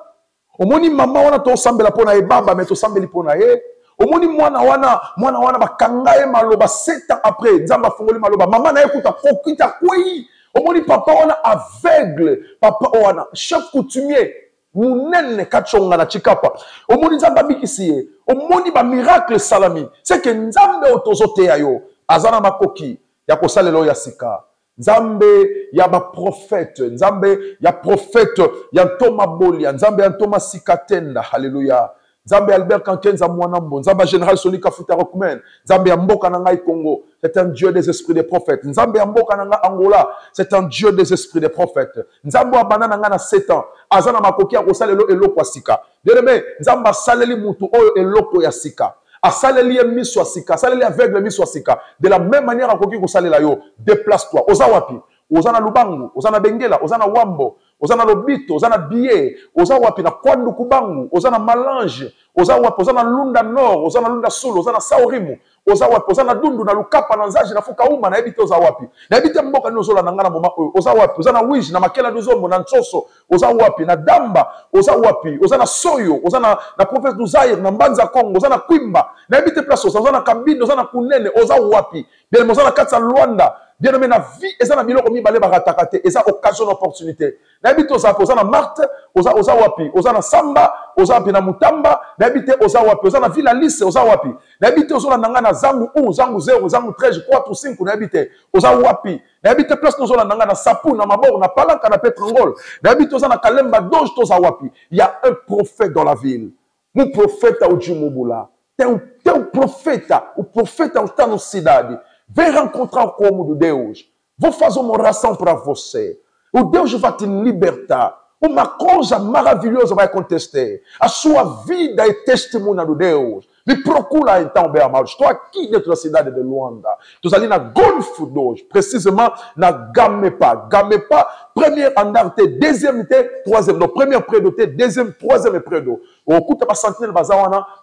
omoni mama wana to sambela pona e baba mais to sambeli pona e. Omoni mwana wana bakanga e maloba 7 ans après, Nzamba fongoli maloba. Mama na ekuta kokita kwei. Omoni papa wana aveugle, papa wana chef coutumier. Munene kachonga na chikapa. Omoni Nzamba bikisiye. Omoni ba miracle salami. C'est que Nzambe otozote yayo. Azana makoki. Ya kosalelo ya sika. Nzambe ya ba prophète. Nzambe ya prophète. Ya ntoma bolia. Nzambe ya ntoma sikatenda. Hallelujah. Nzambe Albert Kankenza Mwanambo. Nzambe Général Sonika Futarokumen. Nzambe ya mboka na ngai Congo. C'est un Dieu des esprits des prophètes. Nzambe ya mboka na ngai Angola. C'est un Dieu des esprits des prophètes. Nzambe wa banana nga na 7 ans. Azana makoki ya kosalelo eloko sika. Bien-aimé, Nzamba saleli mutu oyo eloko ya sika. Asaleli miso sika, asaleli aveugle miso sika. De la même manière akoki kosalela yo, déplace-toi. Oza wapi? Oza na Lubangu, oza na Bengela, oza na Wambo, oza na Lobito, oza na Biye, oza wapi na Kwandu Kubangu, oza na Malange, oza wapi, oza na Lunda Nord, oza na Lunda Sulu, oza na Saurimu, oza wapi, oza na Dundu, na Lukapa, na Nzaji, na Fukauma, na ebite oza wapi. Na ebite mboka ni ozola na ngana moma oyo, oza wapi, oza na Wiji, na Makela Duzombo, na Nchoso, oza wapi, na Damba, oza wapi, oza na Soyo, oza na Province du Zaire, na Mbanza Congo, oza na Kwimba, na ebite place oza na Kabine, oza na Kunene, oza wapi, bien oza na Katsa Luanda. Bien aimé, la vie, et ça n'a biloko mi balé baratakate, et ça occasion d'opportunité. N'habite aux apos, na Marthe, aux wapi, aux na Samba, aux wapi na Mutamba, n'habite aux wapi, aux na Villa Lisse, aux wapi, n'habite aux na Zangu 1, Zangu 0, Zangu 13, 4 ou 5, n'habite aux wapi, n'habite place nous na Nangana Sapou, na Mabor, na Palanka, na Petrangol, n'habite aux na Kalemba, Doge, tous wapi. Il y a un prophète dans la ville. Mon prophète à Ujimobula. T'es un prophète, ou prophète à Tano Sidadi. Vem rencontrar como do Deus. Vou fazer uma oração para você. O Deus vai te libertar. Uma coisa maravilhosa vai acontecer. A sua vida é testemunha do Deus. Me procura então, bem amado. Estou aqui dentro da cidade de Luanda. Estou ali na Golfo 2, precisement na Gamepa. Gamepa, premier andar, deuxième, troisième. Donc, premier prédo, deuxième, troisième prédo. Au coup, tu vas sentir le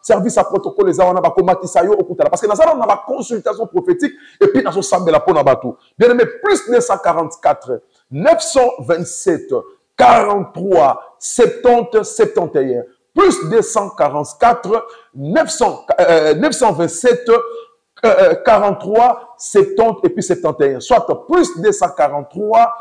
service à protocole, les awana, parce que nous avons une consultation prophétique et puis nous avons sambe la pona batou. Bien aimé, plus 944, 927, 43, 70, 71. Plus 244, 927, 43, 70 et puis 71. Soit plus 243,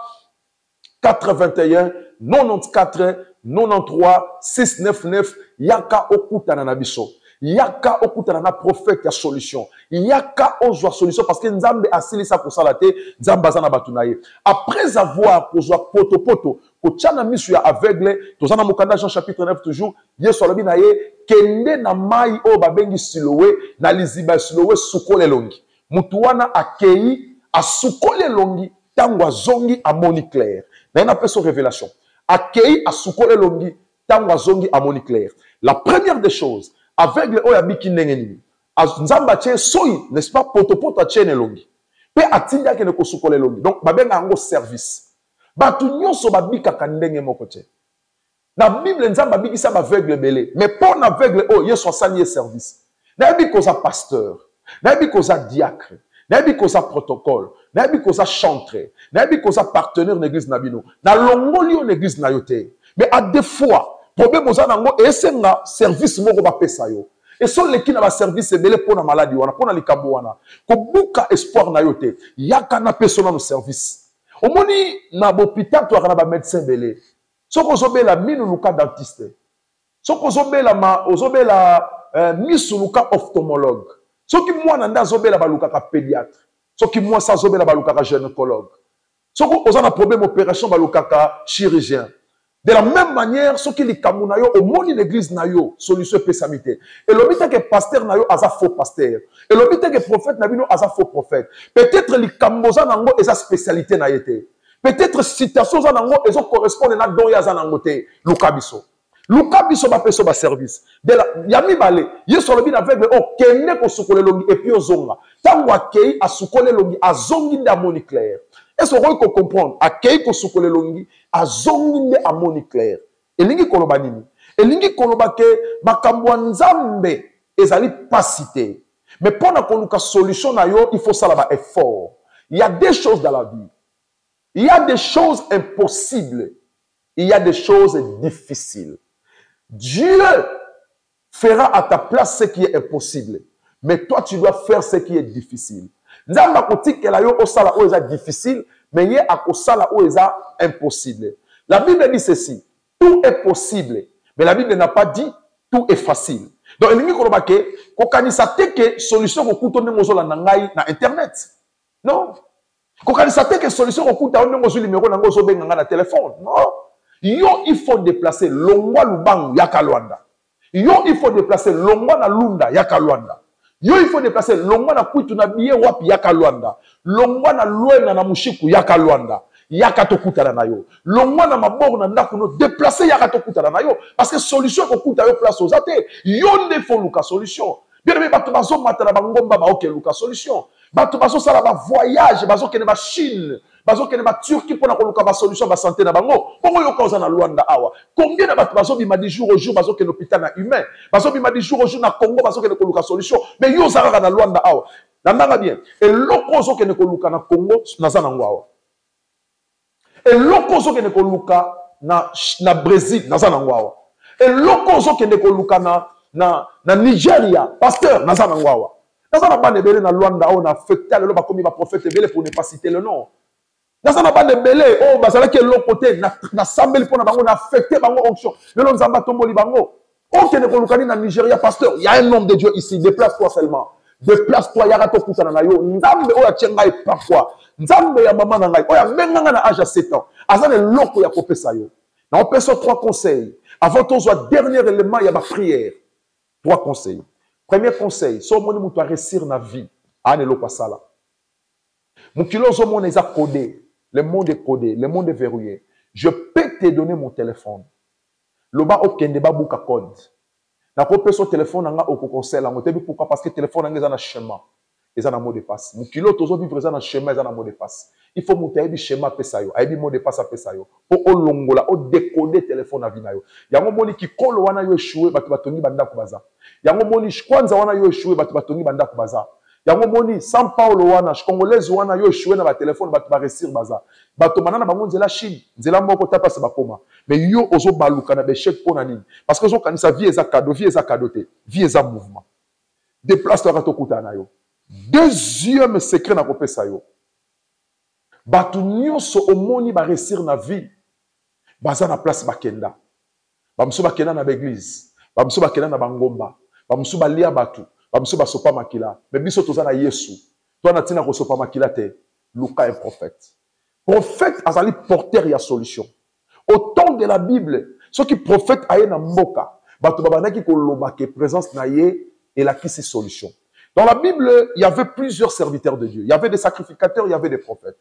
81, 94, 93, 699, yaka okutana na biso. Yaka okutana na prophète ya solution. Yaka ozwa solution parce que Nzambe asilisa kosalate, Nzambe azana batunaye. Après avoir kozwa poto kochana misu ya aveugle, tozana mokanda Jean chapitre 9 toujours, Yesu alobi na ye kende na mai o babengi Siloé na liziba Siloé sukole longi. Mutu wana akei asukole longi tango azongi amoni clair. Na ina peso révélation. Akei asukole longi tango azongi amoni clair. La première des choses, aveugle oya biki ndenge nini. Nzamba tien soyi, n'est-ce pas, poto atiene longi. Pe atinda ke ne kosukole longi. Donc babenga ngo service. Batu nyonso babika kandenge moko te. Na Bible Nzamba bikisa ba aveugle belé, mais pour na aveugle o Yesu asali service. Na yebi koza pasteur, na yebi koza diacre, na yebi koza protocole, na yebi koza chantre, na yebi koza partenaire d'église na bino. Na longoli on église na yote. Mais à des fois, problème oza nango esenga service moko ba pesa yo. Et so leki na ba service belé pour na maladie wana, pour na likambo wana. Ko buka espoir na yote. Yaka na persona no service. Omoni na hôpital to akana ba médecin belé. Soko zobela minu luka dentiste. Soko zobela misu luka ophtalmologue. Soki mwana nda zobela ba luka ka pédiatre. Soki mwa sa zobela ba luka ka gynécologue. Soko ozana problème opération ba luka ka chirurgien. De la même manière, ce qui est na yo, au monde de l'église na yo, solution pessamité. Et l'obité que pasteur na yo, asa faux pasteur. Et l'obité que prophète na bino, asa faux prophète. Peut-être les kamboza nango, esa spécialité na yete. Peut-être citation za nango, ezo correspondent na don ya za nango te, lukabiso. Luka biso ba peso ba service. De la yami balé, yeso lobi na aveugle o kende ko sukole longi et puis ozonga. Tango akei asukole longi azongi nde amoni clair. Est-ce qu'on comprendre akei ko sukole longi azongi nde amoni clair. Elingi koloba nini? Elingi koloba ke makambo nzambe ezali pasité. Mais pour la solution na yo, il faut ça là effort. Il y a des choses dans la vie. Il y a des choses impossibles. Il y a des choses difficiles. Dieu fera à ta place ce qui est impossible. Mais toi, tu dois faire ce qui est difficile. Nzamba koti ke la yo osala o eza difficile, mais ye akosala o eza impossible. La Bible dit ceci, tout est possible, mais la Bible n'a pas dit tout est facile. Donc elingi koloba ke kokanisa te ke solution ko kuto ndenge ozola na ngai na internet. Non. Kokanisa te ke solution ko kuta ndenge ozuli numéro na ngo ozobenga nga na téléphone. Non. Yo, il faut déplacer longwa lubangu yaka Luanda. Yo, il faut déplacer longwa na lunda yaka Luanda. Yo, il faut déplacer longwa na kuitu na biye wapi yaka Luanda. Longwa na luena na mushiku yaka Luanda. Yaka tokutana na yo. Longwa na mabogo na ndaku no déplacer yaka tokutana na yo. Parce que solution ko kuta yo place aux athées. Yo ne faut luka solution. Bien aimé, bato bazo matana bangomba ba oke luka solution. Bato bazo sala ba voyage, bazo kene ba Chine. Bazo kene ba Turquie pour na koluka ba solution ba santé na bango. Bongo yo cause na Luanda awa. Combien de bato bazo bima di jour au jour bazo kene hôpital na humain. Bazo bima di jour au jour na Congo bazo kene koluka solution. Mais yo zara na Luanda awa. Nandanga bien. Et loko zo kene koluka na Congo na zana ngwa. Et loko zo kene koluka na Brésil na zana ngwa. Et loko zo kene koluka na Nigeria pasteur na zana ngwa. Na zana bande belé na Luanda awa na affecté le ba komi ba prophète belé pour ne pas citer le nom. Dans un bande belé, oh, basala qui est l'autre côté, na sambeli pour na bango, na affecté bango onction. Le nom zamba tomboli bango. On tient le locali na Nigeria, pasteur. Il y a un homme de Dieu ici. Déplace-toi seulement. Déplace-toi. Yara to kuta na yo. Nzambe oya chenga parfois. Nzambe ya mama na ngai. Oya menganga na âge à 7 ans. Azane loko ya kopesa yo. Na on peut sur 3 conseils. Avant ton soit dernier élément, il y a ma prière. 3 conseils. Premier conseil, so moni mutu a réussir na vie. Ane loko sala. Mukilo zo moni eza codé. Le monde est codé, le monde est verrouillé. Je peux te donner mon téléphone. Loba okende ba buka code. Na ko peso téléphone nga okokosela ngo tebi pourquoi parce que téléphone nga na schéma. Eza na mot de passe. Mukilo tozo vivre eza na schéma eza na mot de passe. Il faut monter bi schéma pesa yo, aibi mot de passe pesa yo. Po olongola o décoder téléphone na vina yo. Yango moni ki kolo wana yo échoué batu batongi banda ku baza. Yango moni kwanza wana yo échoué batu batongi banda ku baza. Yango moni São Paulo wana congolais wana yo échoué na ba téléphone ba réussir baza bato manana bango nzela Chine nzela moko tapa se bakoma mais yo ozo baluka na bechek pona nini parce que ozo kanisa vie eza cadeau te vie eza mouvement déplace-toi to kuta na yo deuxième secret na kopesa yo bato nyonso omoni ba réussir na vie baza na place bakenda ba musu bakenda na l'église ba musu bakenda na bangomba ba musu balia bato Bamso ba sopa makila. Mais biso toza na Yesu. Toi na tina ko sopa makila te. Luka est prophète. Prophète azali porteur ya solution. Au temps de la Bible, ceux qui prophètent aye na mboka, bato babanaki ko lobake présence na ye et la qui c'est solution. Dans la Bible, il y avait plusieurs serviteurs de Dieu. Il y avait des sacrificateurs, il y avait des prophètes.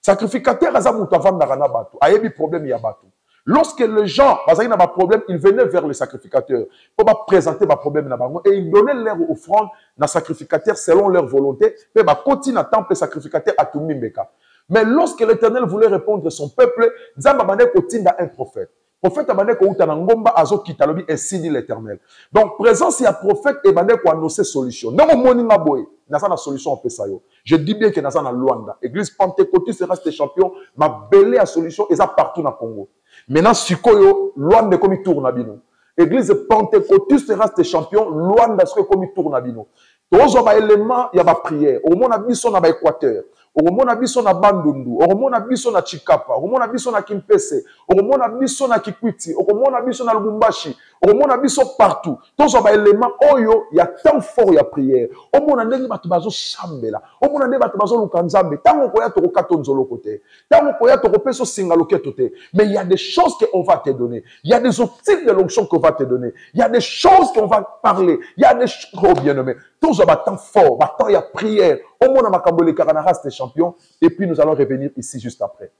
Sacrificateur azamuto avandaka na bato. Ayebi problème ya bato. Lorsque les gens, ils avaient un problème, ils venaient vers le sacrificateur pour présenter un problème et ils donnaient leur offrande à sacrificateur selon leur volonté. Puis ils continuent à temple sacrificateur à tout mimbeka. Mais lorsque l'Éternel voulait répondre à son peuple, Zambabane continue à un prophète. Prophète abane ko uta na ngomba azo kitalobi ainsi dit l'Éternel. Donc présence ya prophète et bane ko annoncer solution. Non moninga boy, na sa na solution en pesayo. Je dis bien que na sa na Luanda, église pentecôtiste reste champion, ma belé à solution et ça partout na Congo. Maintenant sikoyo Luanda comme tourne na bino. Église pentecôtiste reste champion, Luanda serait comme tourne na bino. Tozo ba élément ya ba prière, au mona biso na ba Équateur. Oromona biso na Bandundu, oromona biso na Chikapa, oromona biso na Kimpese, oromona biso na Kikwiti, oromona biso na Lubumbashi, oromona biso partout. Tous ces éléments oyo il y a tant fort ya prière. Omona ndenge batu bazo chambela, omona ndenge batu bazo lukanzambe. Tango koya to katonzolo côté, tango koya to peso singalo ketote. Mais il y a des choses qu'on va te donner. Il y a des autres types de l'onction qu'on va te donner. Il y a des choses qu'on va parler. Il y a des choses oh bien nommé. Tous ces temps fort, temps il y a prière. Au monde à Makambole Karana des champions. Et puis nous allons revenir ici juste après.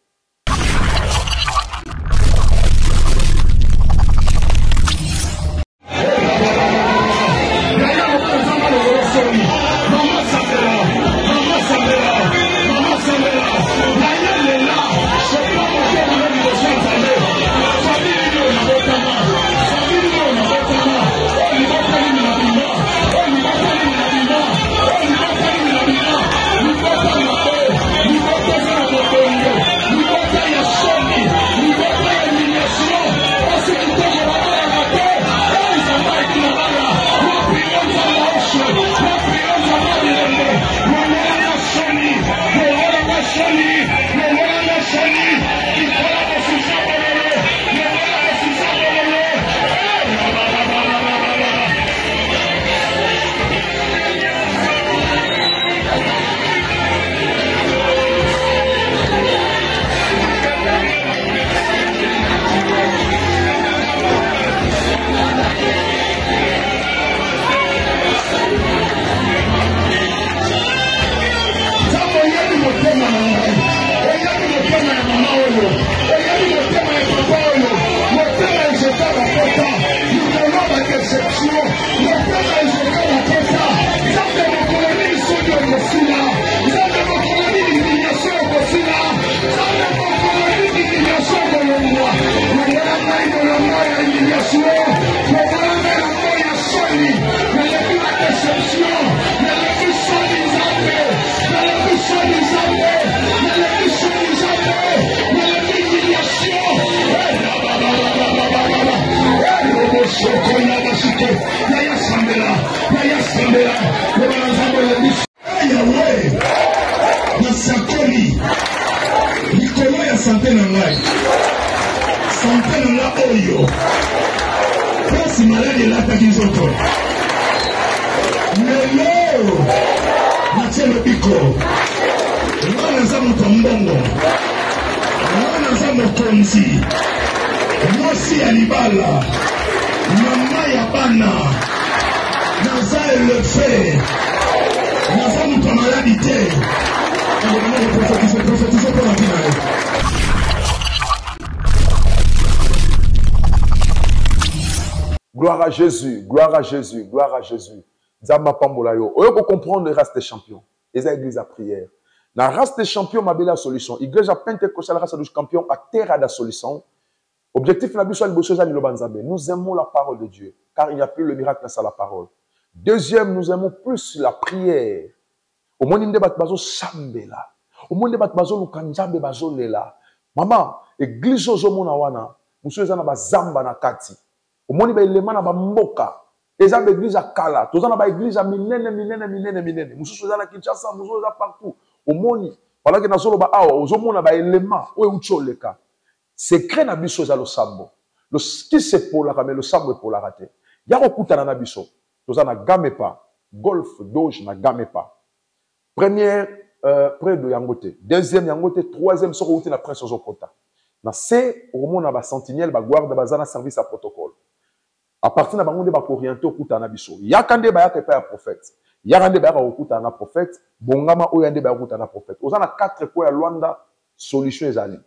ngai. Santé na oyo. Kasi malade lataki nzoto. Lelo natie lobiko. Mwana za moto mbongo. Mwana za mokonzi. Mosi ya libala. Mama ya bana. Naza elefe. Naza moto maladi te. Prophétiser pour la finale. Gloire à Jésus, gloire à Jésus, gloire à Jésus. Zama pambola yo. Oyo ko comprendre race des champions. Eza église à prière. Na race des champions ma belle solution. Église pentecostale race des champions à terre da solution. Objectif na biso liboso za liloba nzambe. Nous aimons la parole de Dieu car il n'y a plus le miracle sans la parole. Deuxième, nous aimons plus la prière. Au monde inde bat bazo sambela. Au monde bat bazo lukanjambe bazo lela. Mama, église ozo mona wana. Muso eza na bazamba na kati. Au monde ba elema na ba mboka. Eza ba église akala. Toza na ba église minene. Muso eza na Kinshasa, muso eza partout. Au monde, pendant que nazolo ba awa, ozo mona ba elema oyo ucholeka. Secret na biso eza lo sambo. Le qui c'est pour la mais le sambo est pour la rater. Ya kokutana na biso. Toza na gamepa. Golf Doge na gamepa. Première, près de Yangote. Deuxième, Yangote. Troisième, sur route na prince Ozokota. Na C, au moment na sentinelle, guarde bazana service à protocole. À partir de bangonde ba orienté au kuta na biso. Yakande ba yaka pa prophète. Yakande ba yaka au kuta na prophète. Bongama oyande ba kuta na prophète. Ozana 4 points à Luanda, solution ezali.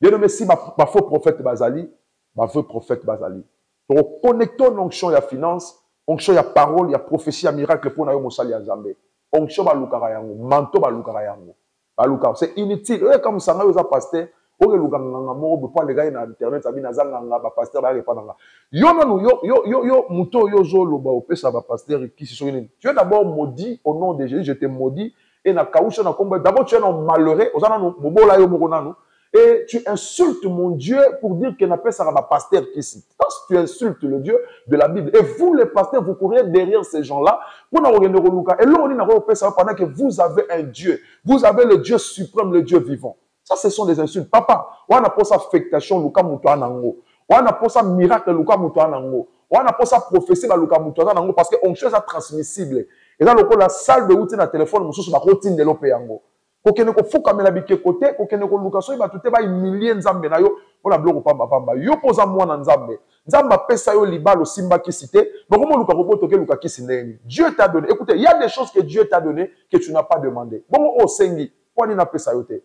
Bien nommé si ba faux prophète bazali, ba faux prophète bazali. Donc connectons l'onction ya finance, onction ya parole, ya prophétie, ya miracle pour na yo mosali ya Nzambe. Onction balukara yango, manto balukara yango. Balukara, c'est inutile. Comme ça nga yoza pasteur, oke lukanga nga moko pour les gars na internet abi na zanga nga ba pasteur ba répondre nga. Yo nanu yo muto yo zo loba opesa ba pasteur qui se sont. Tu es d'abord maudit au nom de Jésus, je te maudis et na kausha na komba. D'abord tu es un malheureux, ozana no mobola yo moko nanu. Et tu insultes mon Dieu pour dire qu'il n'a pas ça à pasteur qui cite. Parce que tu insultes le Dieu de la Bible. Et vous, les pasteurs, vous courez derrière ces gens-là pour nous regarder. Et là, on a pendant que vous avez un Dieu. Vous avez le Dieu suprême, le Dieu vivant. Ça, ce sont des insultes. Papa, on a pas ça affectation, Luka Moutoanango. On a pas ça miracle, Luka Moutoanango. On a pas ça prophétie, Luka Moutoanango. Parce qu'on chose à transmissible. Et là, la salle de routine à téléphone, nous sommes à routine de l'opéango. Kokene ko fuka mela bike kote kokene ko lukaso ba tute ba humilier nzambe na yo pona bloko pamba yo poza mwana nzambe nzamba pesa yo libalo simba ki cité donc mo luka ko toke luka ki sineni Dieu t'a donné. Écoutez, il y a des choses que Dieu t'a donné que tu n'as pas demandé. Bon o sengi poni na pesa yo te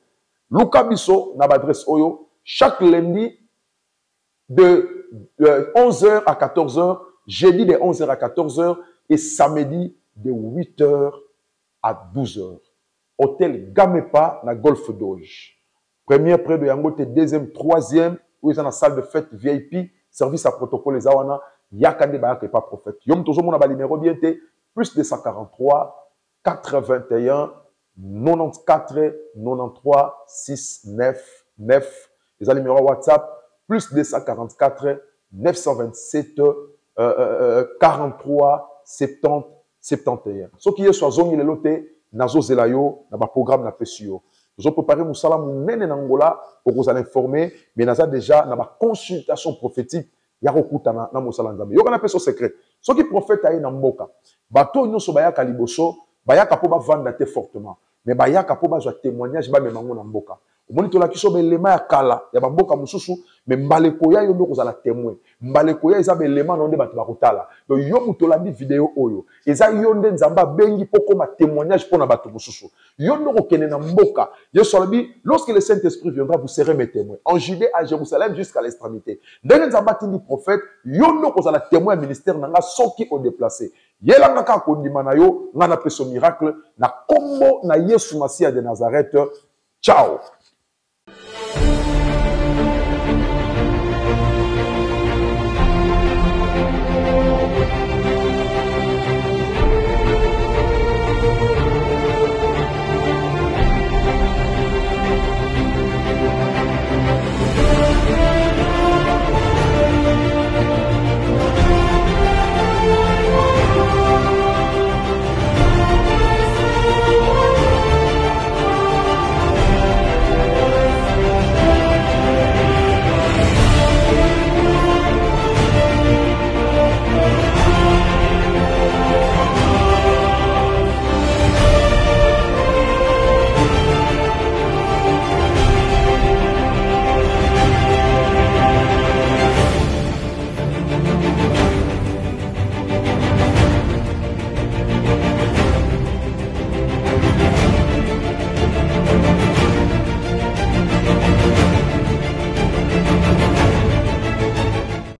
luka biso na adresse oyo chaque lundi de 11h à 14h, jeudi de 11h à 14h et samedi de 8h à 12h. Hôtel Gamepa na Golf Doge. Première près de Yangote, deuxième, troisième, où ils sont dans la salle de fête VIP, service à protocole les awana, Yakande Bayake pas prophète. Yom tozo mona ba numéro bien té, plus 243 81 94 93 69 9. Les numéros WhatsApp, plus 244 927 43 70 71. Ce qui est sur zone leloté, nazo zelayo na ba programme na pesio. Nous avons préparé Moussala Mounene Nangola pour vous en informer, mais nous avons déjà na ba consultation prophétique ya kokutana na Moussala Nzambe. Yo kana peso secret. Ce qui prophète ayi na mboka. Bato nyoso bayaka liboso, bayaka po ba vanda te fortement. Mais bayaka po ba zo témoignage ba memango na mboka. Omoni to la kiso be lema ya kala ya ba mboka mususu, mais mbaleko ya yo ndo kozala témoin. Mbaleko ya eza be lema na nde bato bakotala. Donc yo muto la vidéo oyo. Eza yo nde Nzamba bengi poko ma témoignage pona bato mususu. Yo ndo kokene na mboka. Yo solobi, lorsque le Saint-Esprit viendra, vous serez mes témoins. En Judée à Jérusalem jusqu'à l'extrémité. Ndenge Nzamba tindi prophète, yo ndo kozala témoin ministère nanga soki au déplacé. Yela ngaka kondima na yo, ngana peso miracle na kombo na Yesu Masia de Nazareth. Ciao.